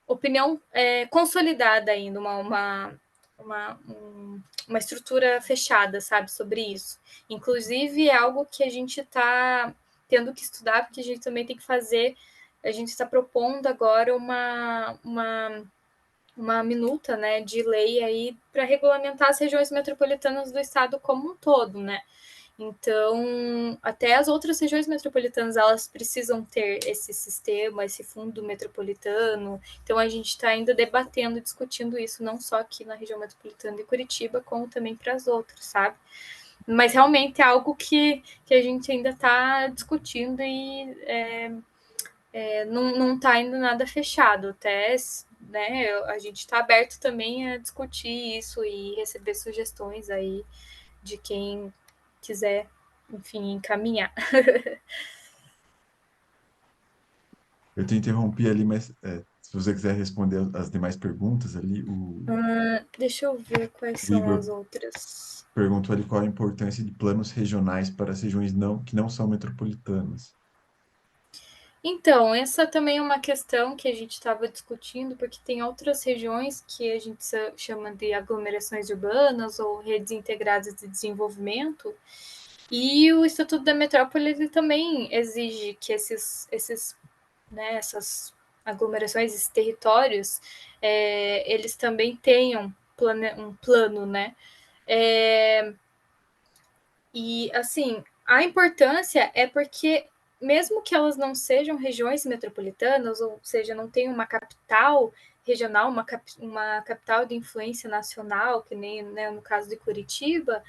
opinião consolidada ainda, uma, uma estrutura fechada, sabe, sobre isso. Inclusive, é algo que a gente está tendo que estudar, porque a gente também tem que fazer. A gente está propondo agora uma minuta, né, de lei aí para regulamentar as regiões metropolitanas do estado como um todo, né? Então, até as outras regiões metropolitanas, elas precisam ter esse sistema, esse fundo metropolitano. Então, a gente está ainda debatendo, discutindo isso, não só aqui na região metropolitana de Curitiba, como também para as outras, sabe? Mas realmente é algo que a gente ainda está discutindo e não está ainda nada fechado. Até, né, a gente está aberto também a discutir isso e receber sugestões aí de quem quiser, enfim, encaminhar. Eu te interrompi ali, mas se você quiser responder as demais perguntas ali, Deixa eu ver quais o são as Igor outras. perguntou ali qual a importância de planos regionais para as regiões que não são metropolitanas. Então, essa também é uma questão que a gente estava discutindo, porque tem outras regiões que a gente chama de aglomerações urbanas ou redes integradas de desenvolvimento, e o Estatuto da Metrópole ele também exige que essas aglomerações, esses territórios, eles também tenham um plano, né? É, e, assim, a importância é porque, mesmo que elas não sejam regiões metropolitanas, ou seja, não tenham uma capital regional, uma capital de influência nacional, que nem, né, no caso de Curitiba,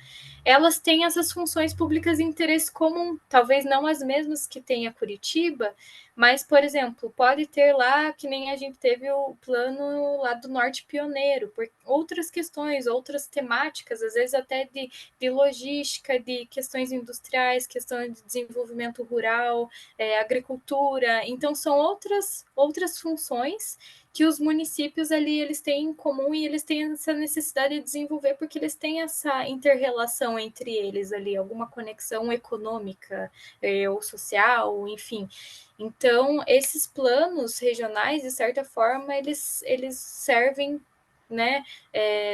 elas têm essas funções públicas de interesse comum, talvez não as mesmas que tem a Curitiba, mas, por exemplo, pode ter lá, que nem a gente teve o plano lá do Norte Pioneiro, por outras questões, outras temáticas, às vezes até de logística, de questões industriais, questões de desenvolvimento rural, agricultura. Então, são outras funções que os municípios ali eles têm em comum e eles têm essa necessidade de desenvolver porque eles têm essa inter-relação entre eles ali, alguma conexão econômica ou social, enfim. Então, esses planos regionais, de certa forma, eles servem, né,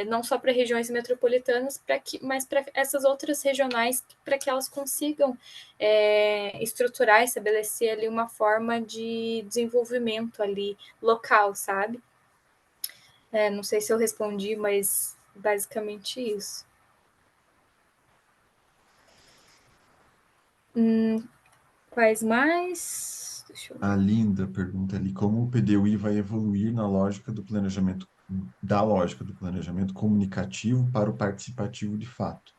não só para regiões metropolitanas, mas para essas outras regionais, para que elas consigam estruturar, estabelecer ali uma forma de desenvolvimento ali local, sabe? Não sei se eu respondi, mas basicamente isso. Quais mais? Deixa eu A ver. Linda pergunta ali como o PDUI vai evoluir da lógica do planejamento comunicativo para o participativo de fato.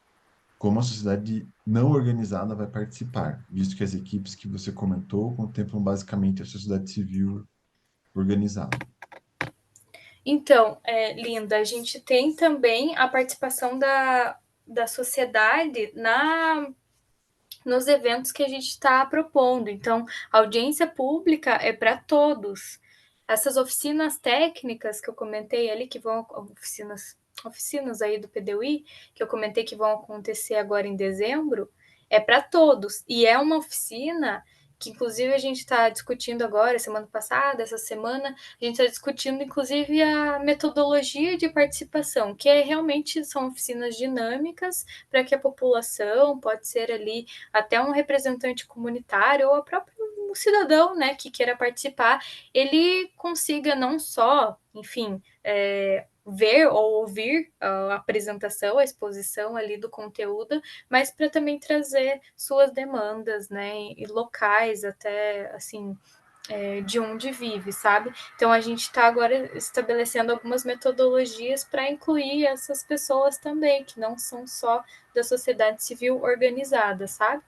Como a sociedade não organizada vai participar, visto que as equipes que você comentou contemplam basicamente a sociedade civil organizada. Então, Linda, a gente tem também a participação da sociedade nos eventos que a gente está propondo. Então, a audiência pública é para todos. Essas oficinas técnicas que eu comentei ali, que vão oficinas aí do PDUI, que eu comentei que vão acontecer agora em dezembro, é para todos. E é uma oficina que, inclusive, a gente está discutindo agora, semana passada, essa semana, a gente está discutindo, inclusive, a metodologia de participação, que realmente são oficinas dinâmicas para que a população, pode ser ali até um representante comunitário ou a própria um cidadão, né, que queira participar, ele consiga não só, enfim, ver ou ouvir a apresentação, a exposição ali do conteúdo, mas para também trazer suas demandas, né, e locais até, assim, de onde vive, sabe? Então a gente está agora estabelecendo algumas metodologias para incluir essas pessoas também, que não são só da sociedade civil organizada, sabe?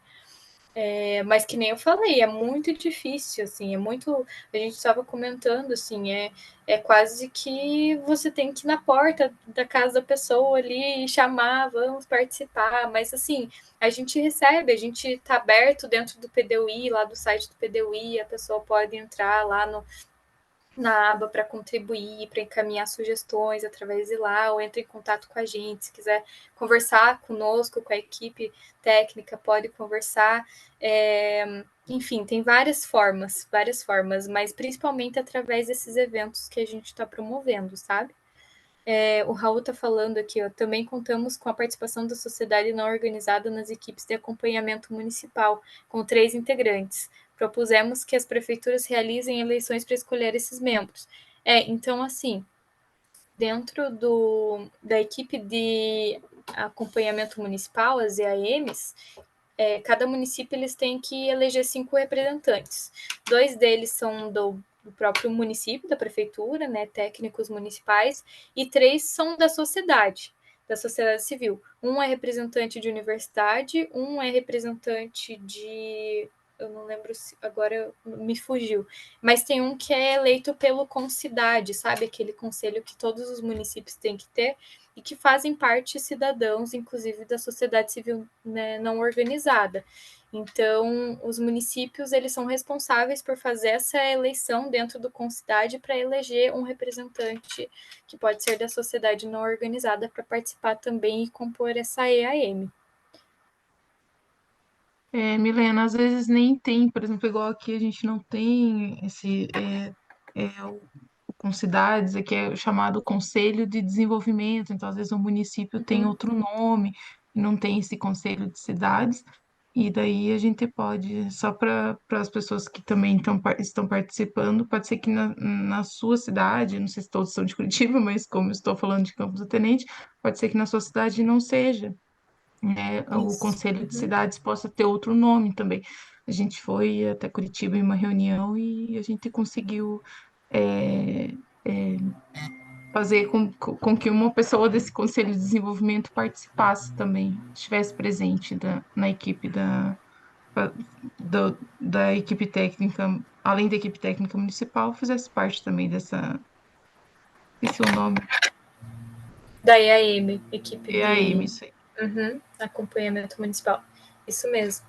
Mas que nem eu falei, é muito difícil, assim, é muito. A gente estava comentando, assim, é quase que você tem que ir na porta da casa da pessoa ali e chamar, vamos participar. Mas assim, a gente recebe, a gente está aberto dentro do PDUI, lá do site do PDUI, a pessoa pode entrar lá na aba para contribuir, para encaminhar sugestões através de lá, ou entre em contato com a gente, se quiser conversar conosco, com a equipe técnica, pode conversar. Enfim, tem várias formas, mas principalmente através desses eventos que a gente está promovendo, sabe? O Raul está falando aqui, ó, também contamos com a participação da sociedade não organizada nas equipes de acompanhamento municipal, com 3 integrantes. Propusemos que as prefeituras realizem eleições para escolher esses membros. Então, assim, dentro da equipe de acompanhamento municipal, as EAMs, cada município eles têm que eleger 5 representantes. 2 deles são do próprio município, da prefeitura, né, técnicos municipais, e 3 são da sociedade civil. Um é representante de universidade, um é representante de eu não lembro se agora me fugiu, mas tem um que é eleito pelo Concidade, sabe? Aquele conselho que todos os municípios têm que ter e que fazem parte cidadãos, inclusive da sociedade civil, né, não organizada. Então, os municípios eles são responsáveis por fazer essa eleição dentro do Concidade para eleger um representante que pode ser da sociedade não organizada para participar também e compor essa EAM. Milena, às vezes nem tem, por exemplo, igual aqui a gente não tem com cidades, aqui é chamado Conselho de Desenvolvimento, então às vezes o município tem Uhum, outro nome, e não tem esse Conselho de Cidades, e daí a gente pode, só para as pessoas que também estão participando, pode ser que na sua cidade, não sei se todos são de Curitiba, mas como eu estou falando de Campos do Tenente, pode ser que na sua cidade não seja, né, o isso. Conselho de Uhum. Cidades possa ter outro nome também. A gente foi até Curitiba em uma reunião e a gente conseguiu é, é, fazer com que uma pessoa desse Conselho de Desenvolvimento participasse também, estivesse presente na equipe da equipe técnica, além da equipe técnica municipal, fizesse parte também dessa, esse é o nome, Da EAM, equipe EAM, de isso aí. acompanhamento municipal. Isso mesmo.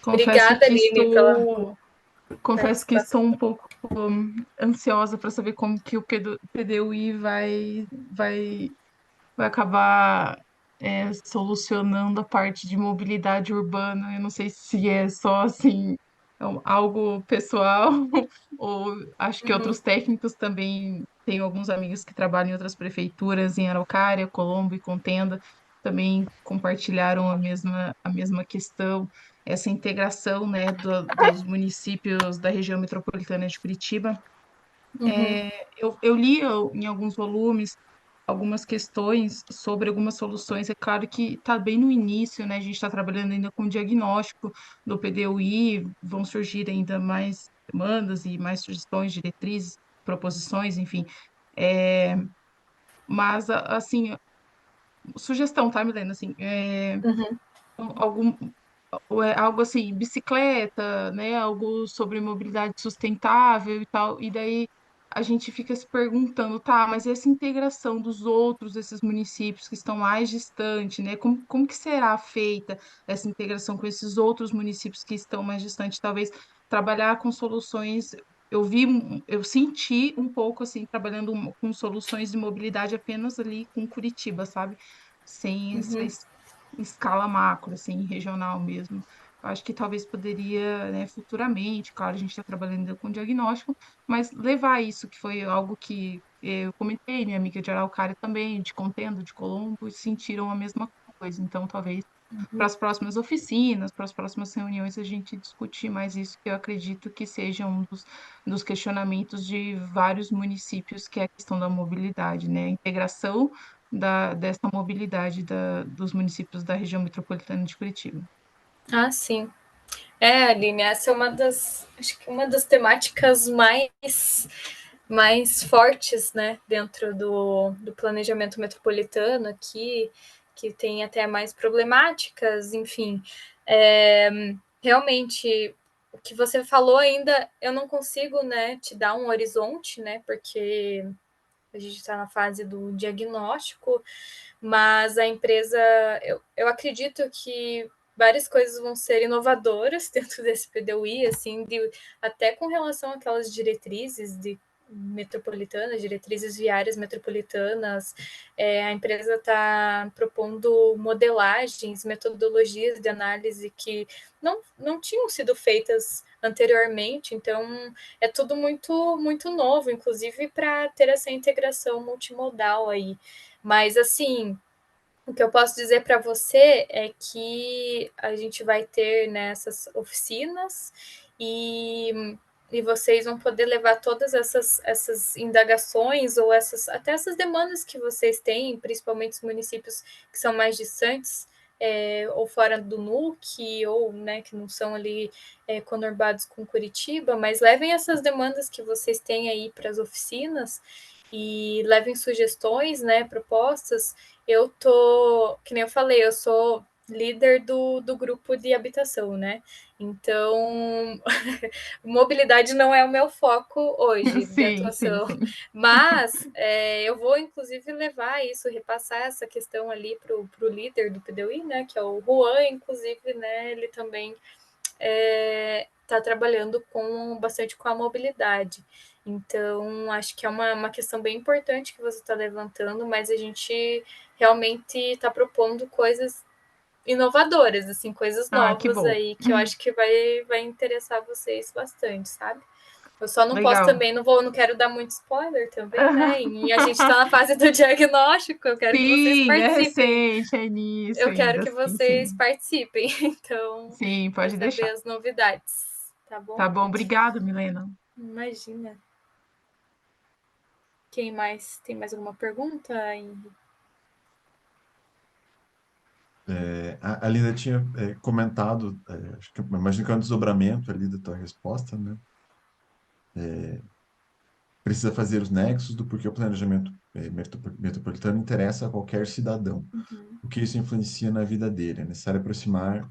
Confesso Obrigada, que Aline, pela confesso que estou participação. um pouco ansiosa para saber como que o PDUI vai acabar solucionando a parte de mobilidade urbana. Eu não sei se é só assim algo pessoal, ou acho que Uhum, outros técnicos também. Tenho alguns amigos que trabalham em outras prefeituras, em Araucária, Colombo e Contenda, também compartilharam a mesma questão, essa integração, né, dos municípios da região metropolitana de Curitiba. uhum, Eu li em alguns volumes algumas questões sobre algumas soluções. É claro que está bem no início, né? A gente está trabalhando ainda com o diagnóstico do PDUI, vão surgir ainda mais demandas e mais sugestões, diretrizes, proposições, enfim. É, mas, assim, sugestão, tá, Milena? Assim, uhum, algum, ou é algo assim, bicicleta, né? Algo sobre mobilidade sustentável e tal. E daí a gente fica se perguntando, tá, mas essa integração dos outros, desses municípios que estão mais distantes, né? Como que será feita essa integração com esses outros municípios que estão mais distantes? Talvez trabalhar com soluções. Eu senti um pouco assim, trabalhando com soluções de mobilidade apenas ali com Curitiba, sabe? Sem essa uhum. escala macro, assim, regional mesmo. Eu acho que talvez poderia, né, futuramente, claro, a gente está trabalhando ainda com diagnóstico, mas levar isso, que foi algo que eu comentei, minha amiga de Araucária também, de Contendo, de Colombo, e sentiram a mesma coisa. Então, talvez para as próximas oficinas, para as próximas reuniões, a gente discutir mais isso, que eu acredito que seja um dos questionamentos de vários municípios, que é a questão da mobilidade, né? A integração dessa mobilidade dos municípios da região metropolitana de Curitiba. Ah, sim. Aline, essa é acho que uma das temáticas mais fortes, né, dentro do planejamento metropolitano aqui, que tem até mais problemáticas, enfim. É, realmente, o que você falou ainda, eu não consigo, né, te dar um horizonte, né, porque a gente está na fase do diagnóstico, mas a empresa, eu acredito que várias coisas vão ser inovadoras dentro desse PDUI, assim, até com relação àquelas diretrizes de metropolitanas, diretrizes viárias metropolitanas, a empresa está propondo modelagens, metodologias de análise que não tinham sido feitas anteriormente, então é tudo muito novo, inclusive para ter essa integração multimodal aí. Mas assim, o que eu posso dizer para você é que a gente vai ter nessas oficinas e vocês vão poder levar todas essas indagações ou até essas demandas que vocês têm, principalmente os municípios que são mais distantes, ou fora do NUC, ou né, que não são ali conurbados com Curitiba, mas levem essas demandas que vocês têm aí para as oficinas e levem sugestões, né, propostas. Eu tô, que nem eu falei, eu sou líder do grupo de habitação, né? Então, mobilidade não é o meu foco hoje de Sim, sim, atuação, sim. mas eu vou, inclusive, levar isso, repassar essa questão ali para o líder do PDUI, né, que é o Juan, inclusive, né, ele também está trabalhando bastante com a mobilidade. Então, acho que é uma questão bem importante que você está levantando, mas a gente realmente está propondo coisas inovadoras, assim, coisas Ah, que novas bom. aí que eu acho que vai interessar vocês bastante, sabe? Eu só não posso Legal. também, não quero dar muito spoiler também, né? E a gente está na fase do diagnóstico, eu quero que vocês Sim, é participem. recente, é início Eu quero ainda, que sim, vocês sim. participem, então, Sim, para pode saber deixar. as novidades, tá bom? Tá bom, obrigado, Milena. Imagina. Quem mais? Tem mais alguma pergunta? A Linda tinha comentado, acho que, imagino que é um desdobramento ali da tua resposta, né? Precisa fazer os nexos do porquê o planejamento metropolitano interessa a qualquer cidadão. Uhum, O que isso influencia na vida dele. É necessário aproximar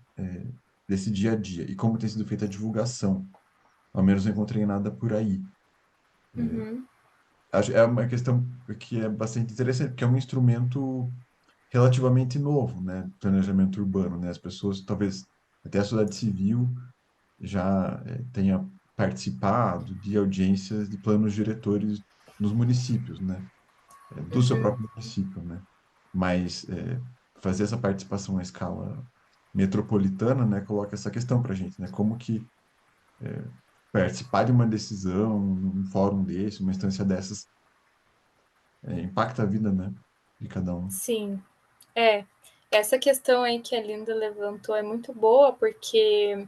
desse dia a dia. E como tem sido feita a divulgação. Ao menos não encontrei nada por aí. uhum, É uma questão que é bastante interessante, porque é um instrumento relativamente novo, né? Planejamento urbano, né? As pessoas, talvez até a sociedade civil, já tenha participado de audiências de planos diretores nos municípios, né? Do seu uhum. próprio município, né? Mas fazer essa participação à escala metropolitana, né, coloca essa questão para a gente, né? Como que participar de uma decisão, um fórum desse, uma instância dessas, impacta a vida, né, de cada um. Sim, é. Essa questão aí que a Linda levantou é muito boa, porque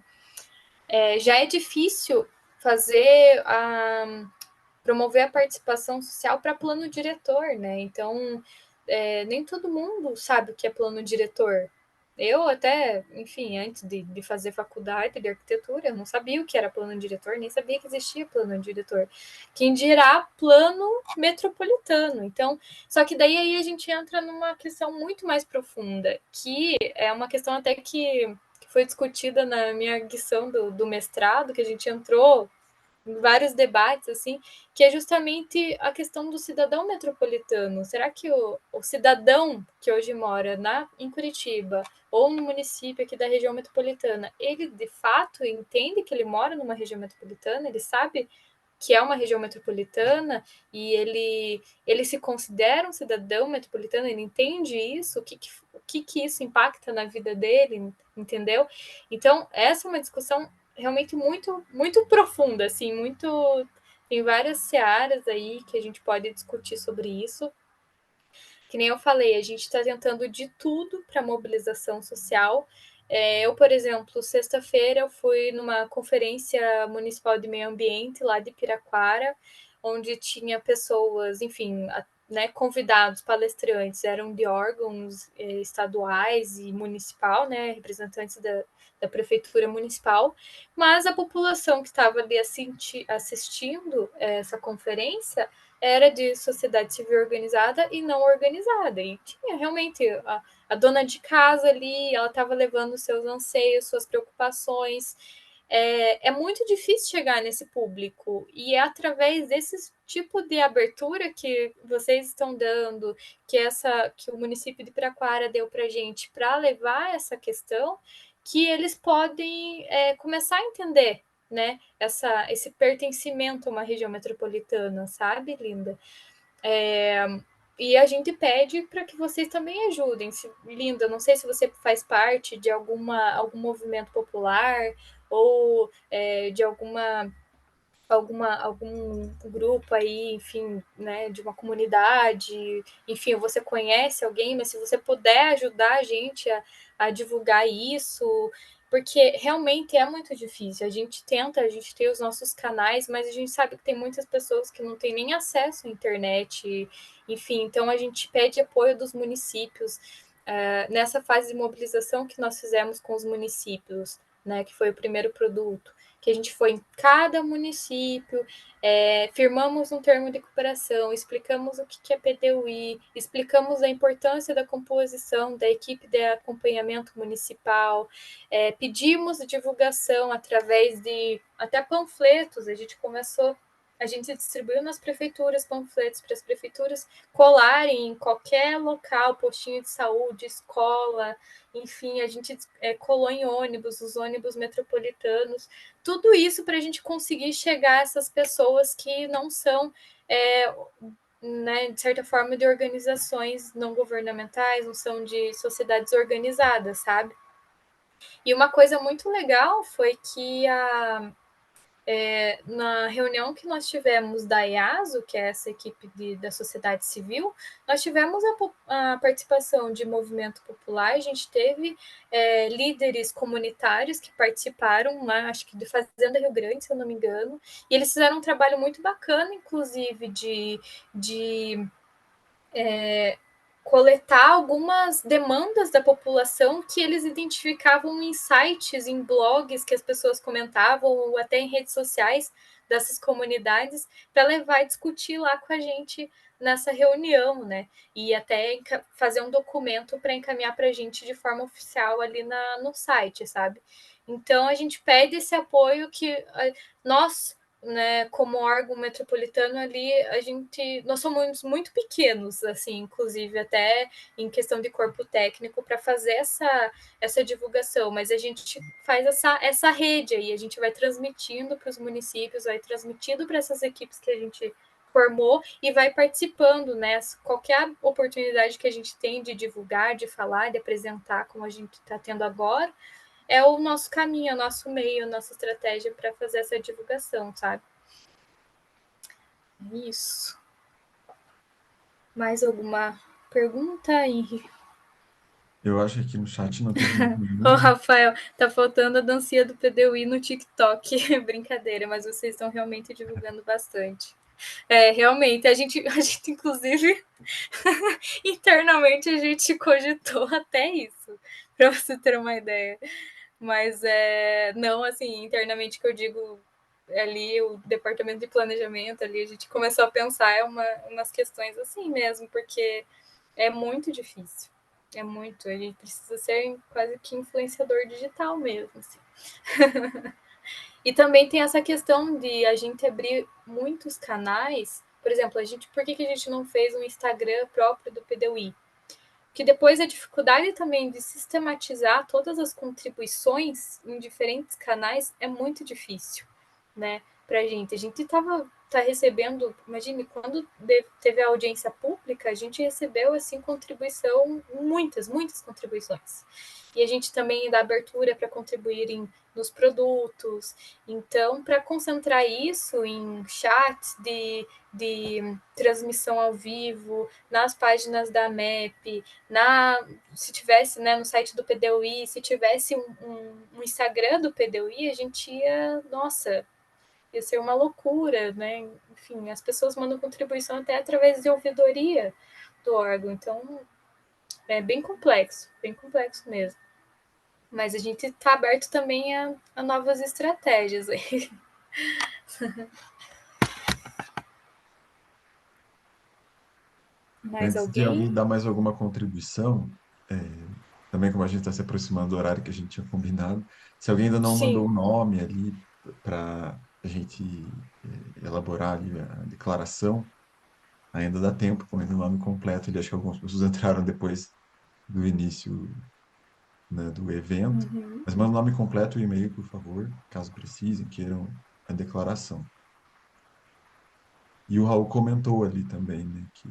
já é difícil fazer promover a participação social para plano diretor, né? Então, nem todo mundo sabe o que é plano diretor. Eu até, enfim, antes de fazer faculdade de arquitetura, eu não sabia o que era plano diretor, nem sabia que existia plano diretor. Quem dirá plano metropolitano. Então, só que daí aí a gente entra numa questão muito mais profunda, que é uma questão até que foi discutida na minha arguição do mestrado, que a gente entrou vários debates, assim, que é justamente a questão do cidadão metropolitano. Será que o cidadão que hoje mora em Curitiba ou no município aqui da região metropolitana, ele de fato entende que ele mora numa região metropolitana? Ele sabe que é uma região metropolitana e ele se considera um cidadão metropolitano, ele entende isso, o que isso impacta na vida dele, entendeu? Então, essa é uma discussão realmente muito, muito profunda, assim, muito. Tem várias searas aí que a gente pode discutir sobre isso. Que nem eu falei, a gente está tentando de tudo para mobilização social. Eu, por exemplo, sexta-feira eu fui numa conferência municipal de meio ambiente lá de Piraquara, onde tinha pessoas, enfim, né, convidados, palestrantes, eram de órgãos estaduais e municipal, né, representantes da prefeitura municipal, mas a população que estava ali assistindo essa conferência era de sociedade civil organizada e não organizada. E tinha realmente a dona de casa ali, ela estava levando seus anseios, suas preocupações. É muito difícil chegar nesse público. E é através desse tipo de abertura que vocês estão dando, que o município de Piraquara deu para a gente para levar essa questão, que eles podem começar a entender, né, esse pertencimento a uma região metropolitana, sabe, Linda? É, e a gente pede para que vocês também ajudem. Linda, não sei se você faz parte de algum movimento popular ou de algum grupo aí, enfim, né, de uma comunidade, enfim, você conhece alguém, mas se você puder ajudar a gente a divulgar isso, porque realmente é muito difícil. A gente tem os nossos canais, mas a gente sabe que tem muitas pessoas que não têm nem acesso à internet, enfim, então a gente pede apoio dos municípios nessa fase de mobilização que nós fizemos com os municípios, né, que foi o primeiro produto. que a gente foi em cada município, firmamos um termo de cooperação, explicamos o que é PDUI, explicamos a importância da composição da equipe de acompanhamento municipal, pedimos divulgação através de até panfletos, a gente distribuiu nas prefeituras panfletos para as prefeituras colarem em qualquer local, postinho de saúde, escola, enfim, a gente colou em ônibus, os ônibus metropolitanos, tudo isso para a gente conseguir chegar a essas pessoas que não são, né, de certa forma, de organizações não governamentais, não são de sociedades organizadas, sabe? E uma coisa muito legal foi que na reunião que nós tivemos da EASO, que é essa equipe da sociedade civil, nós tivemos a participação de movimento popular, a gente teve líderes comunitários que participaram, né, acho que de Fazenda Rio Grande, se eu não me engano, e eles fizeram um trabalho muito bacana, inclusive, de coletar algumas demandas da população que eles identificavam em sites, em blogs que as pessoas comentavam, ou até em redes sociais dessas comunidades, para levar e discutir lá com a gente nessa reunião, né? E até fazer um documento para encaminhar para a gente de forma oficial ali no site, sabe? Então a gente pede esse apoio que nós, né, como órgão metropolitano ali, nós somos muito pequenos, assim, inclusive até em questão de corpo técnico para fazer essa divulgação, mas a gente faz essa rede aí, a gente vai transmitindo para os municípios, vai transmitindo para essas equipes que a gente formou e vai participando, né? Qualquer oportunidade que a gente tem de divulgar, de falar, de apresentar, como a gente está tendo agora, é o nosso caminho, é o nosso meio, a nossa estratégia para fazer essa divulgação, sabe? Isso. Mais alguma pergunta, Henrique? Eu acho que aqui no chat não teve Ô, nenhuma. Rafael, tá faltando a dancinha do PDUI no TikTok. Brincadeira, mas vocês estão realmente divulgando bastante. Realmente, a gente inclusive, internamente, a gente cogitou até isso, para você ter uma ideia. Mas não, assim, internamente que eu digo ali, o departamento de planejamento ali, a gente começou a pensar umas questões assim mesmo, porque é muito difícil. É muito, a gente precisa ser quase que influenciador digital mesmo, assim. E também tem essa questão de a gente abrir muitos canais. Por exemplo, por que a gente não fez um Instagram próprio do PDUI? Que depois a dificuldade também de sistematizar todas as contribuições em diferentes canais é muito difícil, né, para a gente. A gente tá recebendo, imagine, quando teve a audiência pública, a gente recebeu, assim, contribuição, muitas contribuições. E a gente também dá abertura para contribuírem nos produtos. Então, para concentrar isso em chats de transmissão ao vivo, nas páginas da MEP, se tivesse, né, no site do PDUI, se tivesse um Instagram do PDUI, a gente nossa, ia ser uma loucura, né? Enfim, as pessoas mandam contribuição até através de ouvidoria do órgão, então é bem complexo mesmo. Mas a gente está aberto também a novas estratégias aí. Mais Antes de alguém? alguém dar mais alguma contribuição, também como a gente está se aproximando do horário que a gente tinha combinado, se alguém ainda não mandou Sim. o nome ali para a gente elaborar ali a declaração, ainda dá tempo, comendo o nome completo. Ele acho que algumas pessoas entraram depois do início, né, do evento. Uhum. Mas manda o nome completo e o e-mail, por favor, caso precisem, queiram a declaração. E o Raul comentou ali também, né, que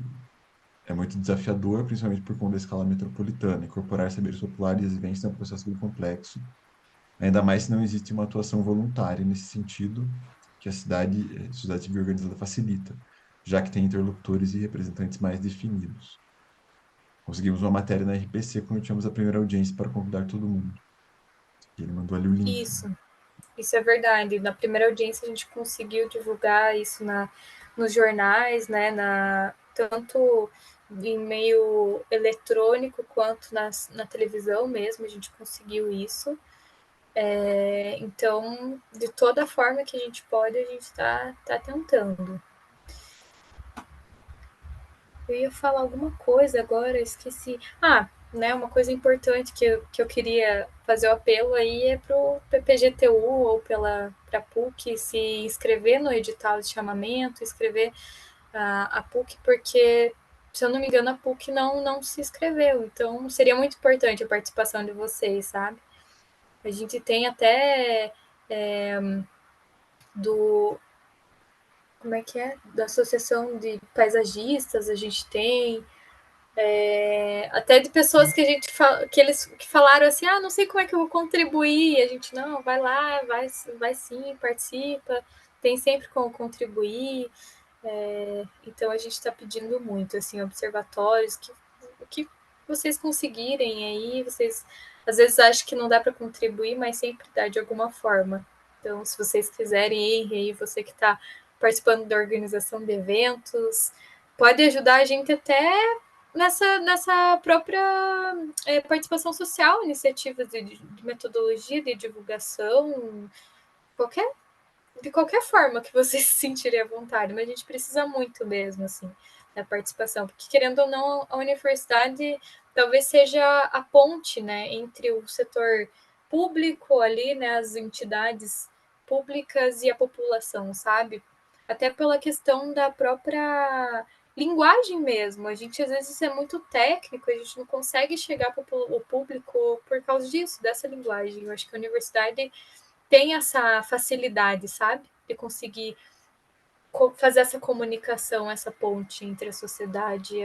é muito desafiador, principalmente por conta da escala metropolitana. Incorporar saberes populares e vivências é um processo bem complexo, ainda mais se não existe uma atuação voluntária nesse sentido, que a sociedade civil organizada facilita, já que tem interlocutores e representantes mais definidos. Conseguimos uma matéria na RPC quando tivemos a primeira audiência para convidar todo mundo. E ele mandou ali o link. Isso é verdade. Na primeira audiência a gente conseguiu divulgar isso nos jornais, né, tanto em meio eletrônico quanto na televisão mesmo, a gente conseguiu isso. Então, de toda forma que a gente pode, a gente está tentando. Eu ia falar alguma coisa agora, esqueci. Né, uma coisa importante que eu queria fazer o apelo aí é para o PPGTU ou para a PUC se inscrever no edital de chamamento, inscrever a PUC, porque, se eu não me engano, a PUC não se inscreveu. Então, seria muito importante a participação de vocês, sabe? A gente tem até do... Como é que é? Da Associação de Paisagistas, a gente tem... até de pessoas que a gente que eles que falaram assim, não sei como é que eu vou contribuir, e a gente, não, vai lá, vai sim, participa, tem sempre como contribuir. Então a gente está pedindo muito, assim, observatórios, que vocês conseguirem aí, vocês às vezes acham que não dá para contribuir, mas sempre dá de alguma forma. Então, se vocês quiserem ir aí, você que está participando da organização de eventos, pode ajudar a gente até nessa própria participação social, iniciativas de metodologia, de divulgação, qualquer de qualquer forma que vocês se sentirem à vontade, mas a gente precisa muito mesmo, assim, da participação, porque querendo ou não, a universidade talvez seja a ponte, né, entre o setor público ali, né, as entidades públicas e a população, sabe? Até pela questão da própria linguagem mesmo. A gente às vezes é muito técnico, a gente não consegue chegar para o público por causa disso, dessa linguagem. Eu acho que a universidade tem essa facilidade, sabe? De conseguir fazer essa comunicação, essa ponte entre a sociedade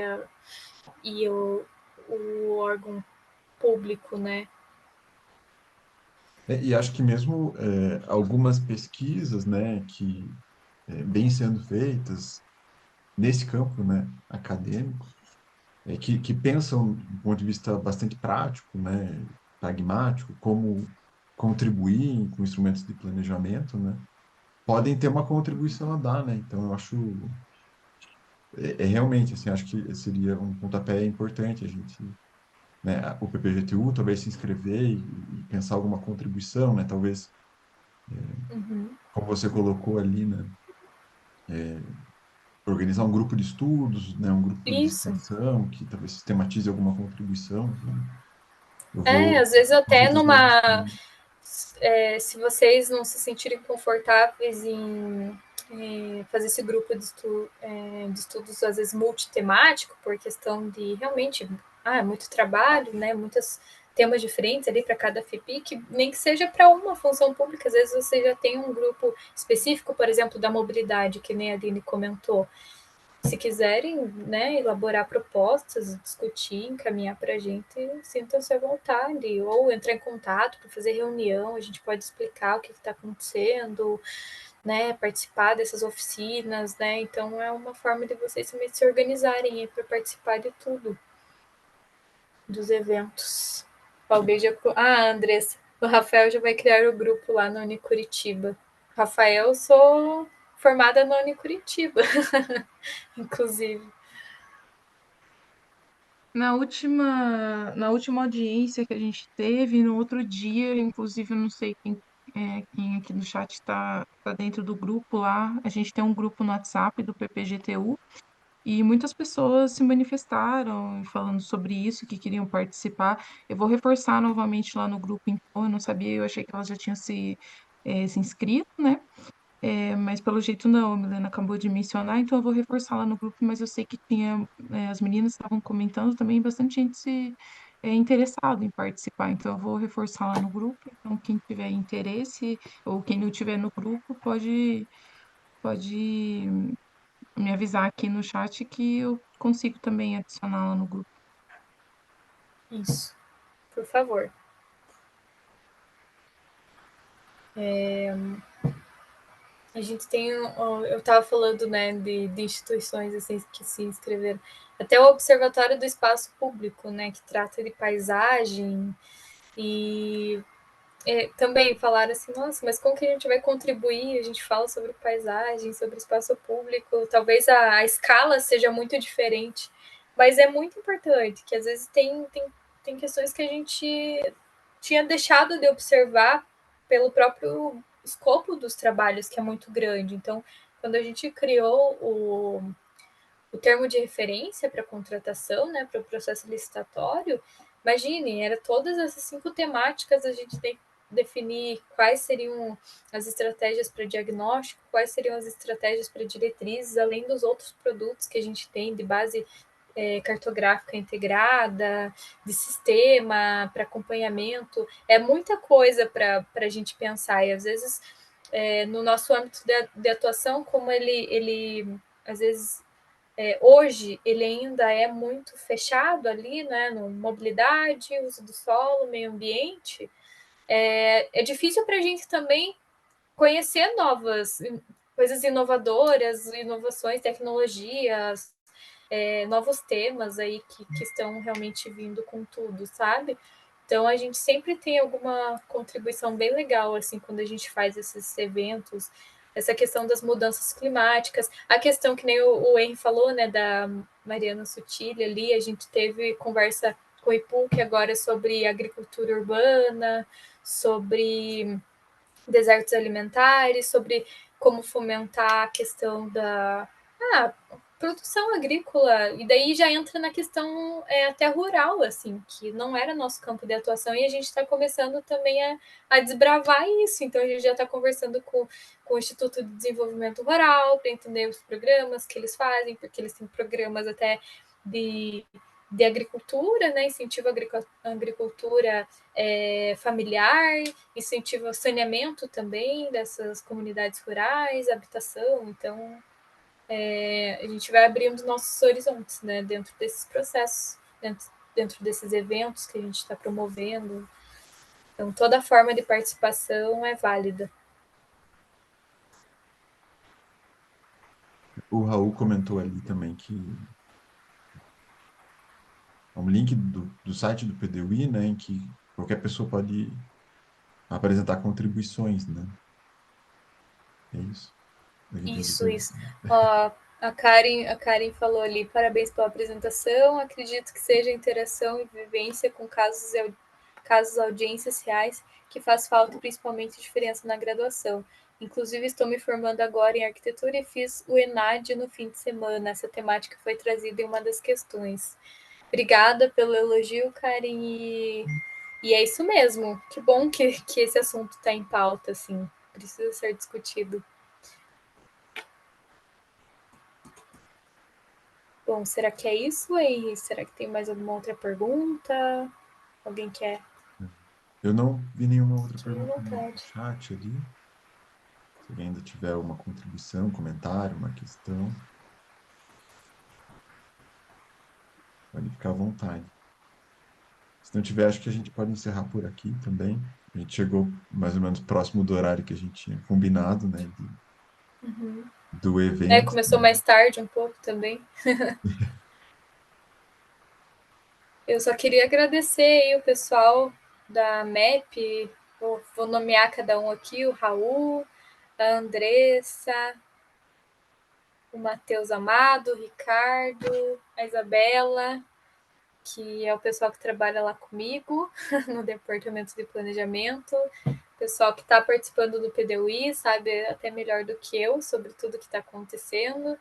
e o órgão público, né? E acho que mesmo algumas pesquisas, né, que vêm sendo feitas nesse campo, né, acadêmico, que pensam do ponto de vista bastante prático, né, pragmático, como contribuir com instrumentos de planejamento, né, podem ter uma contribuição a dar, né? Então, eu acho, realmente, assim, acho que seria um pontapé importante a gente, né, o PPGTU talvez se inscrever e pensar alguma contribuição, né? Talvez, Uhum. como você colocou ali, né, organizar um grupo de estudos, né, um grupo de Isso. extensão que talvez sistematize alguma contribuição, né? Eu vou, Às vezes com até certeza vou numa. buscar. Se vocês não se sentirem confortáveis fazer esse grupo de estudos, às vezes multitemático, por questão de realmente muito trabalho, né? Muitos temas diferentes ali para cada FIPIC, nem que seja para uma função pública, às vezes você já tem um grupo específico, por exemplo, da mobilidade, que nem a Aline comentou. Se quiserem, né, elaborar propostas, discutir, encaminhar para a gente, sintam-se à vontade, ou entrar em contato para fazer reunião, a gente pode explicar o que está acontecendo, né, participar dessas oficinas, né, então é uma forma de vocês também se organizarem para participar de tudo, dos eventos. Alguém já... Andressa, o Rafael já vai criar o grupo lá no Unicuritiba. Rafael, eu sou formada no Unicuritiba, inclusive. Na última audiência que a gente teve, no outro dia, inclusive, eu não sei quem aqui no chat está dentro do grupo lá, a gente tem um grupo no WhatsApp do PPGTU, e muitas pessoas se manifestaram falando sobre isso, que queriam participar. Eu vou reforçar novamente lá no grupo, então, eu não sabia, eu achei que elas já tinham se inscrito, né? Mas pelo jeito não, a Milena acabou de mencionar, então eu vou reforçar lá no grupo, mas eu sei que tinha, as meninas estavam comentando também, bastante gente interessado em participar, então eu vou reforçar lá no grupo, então quem tiver interesse, ou quem não tiver no grupo, pode me avisar aqui no chat que eu consigo também adicionar lá no grupo. Isso, por favor. A gente tem, eu estava falando, né, de instituições assim que se inscreveram, até o Observatório do Espaço Público, né, que trata de paisagem e também falaram assim, nossa, mas como que a gente vai contribuir? A gente fala sobre paisagem, sobre espaço público, talvez a escala seja muito diferente, mas é muito importante, que às vezes tem questões que a gente tinha deixado de observar pelo próprio escopo dos trabalhos, que é muito grande. Então, quando a gente criou o termo de referência para contratação, né, para o processo licitatório, imagine, era todas essas 5 temáticas, a gente tem que definir quais seriam as estratégias para diagnóstico, quais seriam as estratégias para diretrizes, além dos outros produtos que a gente tem de base cartográfica integrada, de sistema para acompanhamento. É muita coisa para a gente pensar, e às vezes no nosso âmbito de atuação, como ele às vezes hoje ele ainda é muito fechado ali, né, no mobilidade, uso do solo, meio ambiente, é difícil para a gente também conhecer novas coisas inovadoras, inovações, tecnologias, novos temas aí que estão realmente vindo com tudo, sabe? Então a gente sempre tem alguma contribuição bem legal assim quando a gente faz esses eventos, essa questão das mudanças climáticas, a questão que nem o Henry falou, né, da Mariana Sutili ali, a gente teve conversa com o IPU, que agora é sobre agricultura urbana, sobre desertos alimentares, sobre como fomentar a questão da produção agrícola, e daí já entra na questão até rural, assim, que não era nosso campo de atuação, e a gente está começando também a desbravar isso. Então a gente já está conversando com o Instituto de Desenvolvimento Rural para entender os programas que eles fazem, porque eles têm programas até de agricultura, né? Incentivo à agricultura familiar, incentivo ao saneamento também dessas comunidades rurais, habitação. Então a gente vai abrindo nossos horizontes, né, dentro desses processos, dentro desses eventos que a gente está promovendo. Então, toda forma de participação é válida. O Raul comentou ali também que é um link do site do PDUI, né, em que qualquer pessoa pode apresentar contribuições, né? É isso. Eu entendi Isso, pelo... isso. Ó, a Karen falou ali, parabéns pela apresentação, acredito que seja interação e vivência com casos audiências reais que faz falta, principalmente diferença na graduação. Inclusive, estou me formando agora em arquitetura e fiz o ENAD no fim de semana. Essa temática foi trazida em uma das questões. Obrigada pelo elogio, Karen, e é isso mesmo. Que bom que esse assunto está em pauta, assim. Precisa ser discutido. Bom, será que é isso, Henry? Será que tem mais alguma outra pergunta? Alguém quer? Eu não vi nenhuma outra Fique à pergunta no vontade. chat ali. Se alguém ainda tiver uma contribuição, comentário, uma questão, pode ficar à vontade. Se não tiver, acho que a gente pode encerrar por aqui também. A gente chegou mais ou menos próximo do horário que a gente tinha combinado, né, do evento. Começou mais tarde um pouco também. Eu só queria agradecer aí o pessoal da MEP, vou nomear cada um aqui, o Raul, a Andressa, o Matheus Amado, o Ricardo, a Isabela, que é o pessoal que trabalha lá comigo no departamento de planejamento, o pessoal que está participando do PDUI, sabe até melhor do que eu sobre tudo que está acontecendo.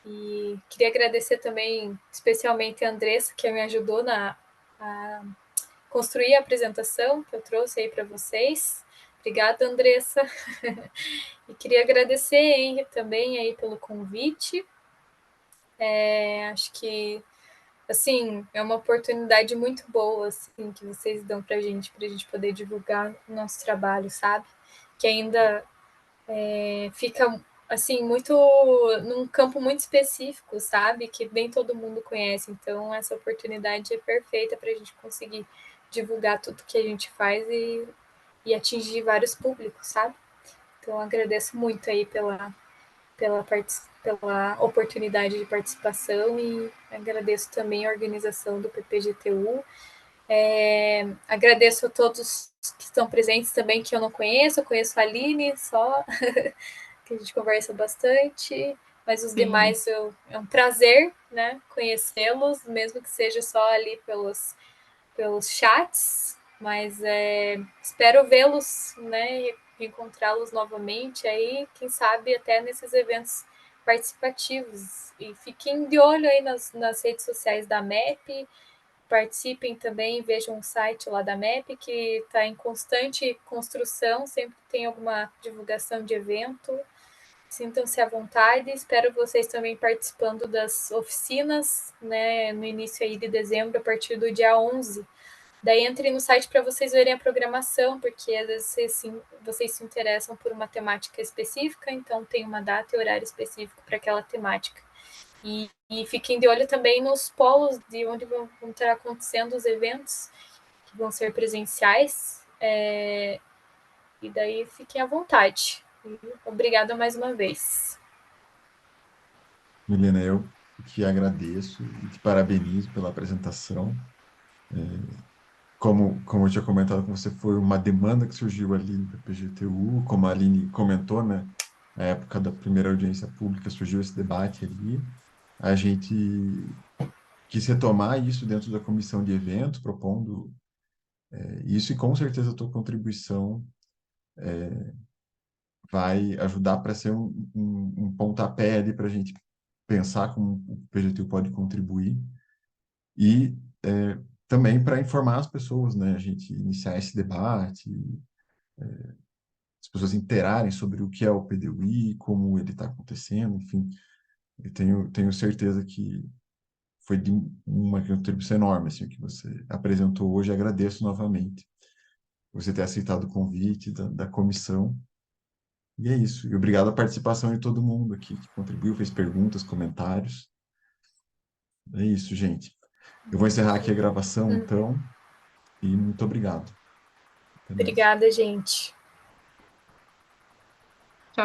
E queria agradecer também, especialmente a Andressa, que me ajudou a construir a apresentação que eu trouxe aí para vocês. Obrigada, Andressa. E queria agradecer, Henry, também aí pelo convite. Acho que assim, é uma oportunidade muito boa, assim, que vocês dão para a gente poder divulgar o nosso trabalho, sabe? Que ainda fica, assim, muito num campo muito específico, sabe? Que nem todo mundo conhece. Então, essa oportunidade é perfeita para a gente conseguir divulgar tudo que a gente faz e atingir vários públicos, sabe? Então, agradeço muito aí pela oportunidade de participação e agradeço também a organização do PPGTU. Agradeço a todos que estão presentes também, que eu não conheço. Eu conheço a Aline só, que a gente conversa bastante, mas os Sim. demais é um prazer, né, conhecê-los, mesmo que seja só ali pelos chats, mas espero vê-los, né, encontrá-los novamente aí, quem sabe até nesses eventos participativos. E fiquem de olho aí nas redes sociais da MEP, participem também, vejam o site lá da MEP, que está em constante construção, sempre tem alguma divulgação de evento. Sintam-se à vontade, espero vocês também participando das oficinas, né, no início aí de dezembro, a partir do dia 11. Daí entrem no site para vocês verem a programação, porque às vezes vocês se interessam por uma temática específica, então tem uma data e horário específico para aquela temática. E fiquem de olho também nos polos de onde vão estar acontecendo os eventos, que vão ser presenciais. E daí fiquem à vontade. Obrigada mais uma vez. Milena, eu que agradeço e te parabenizo pela apresentação. Como eu tinha comentado com você, foi uma demanda que surgiu ali no PPGTU, como a Aline comentou, né? Na época da primeira audiência pública surgiu esse debate ali. A gente quis retomar isso dentro da comissão de eventos, propondo isso, e com certeza a tua contribuição vai ajudar para ser um pontapé ali para a gente pensar como o PGTU pode contribuir e também para informar as pessoas, né? A gente iniciar esse debate, as pessoas interarem sobre o que é o PDUI, como ele está acontecendo, enfim. Eu tenho certeza que foi de uma contribuição enorme, assim, o que você apresentou hoje. Agradeço novamente você ter aceitado o convite da comissão. E é isso. E obrigado à participação de todo mundo aqui que contribuiu, fez perguntas, comentários. É isso, gente. Eu vou encerrar aqui a gravação, então, e muito obrigado. Até mais. Obrigada, gente.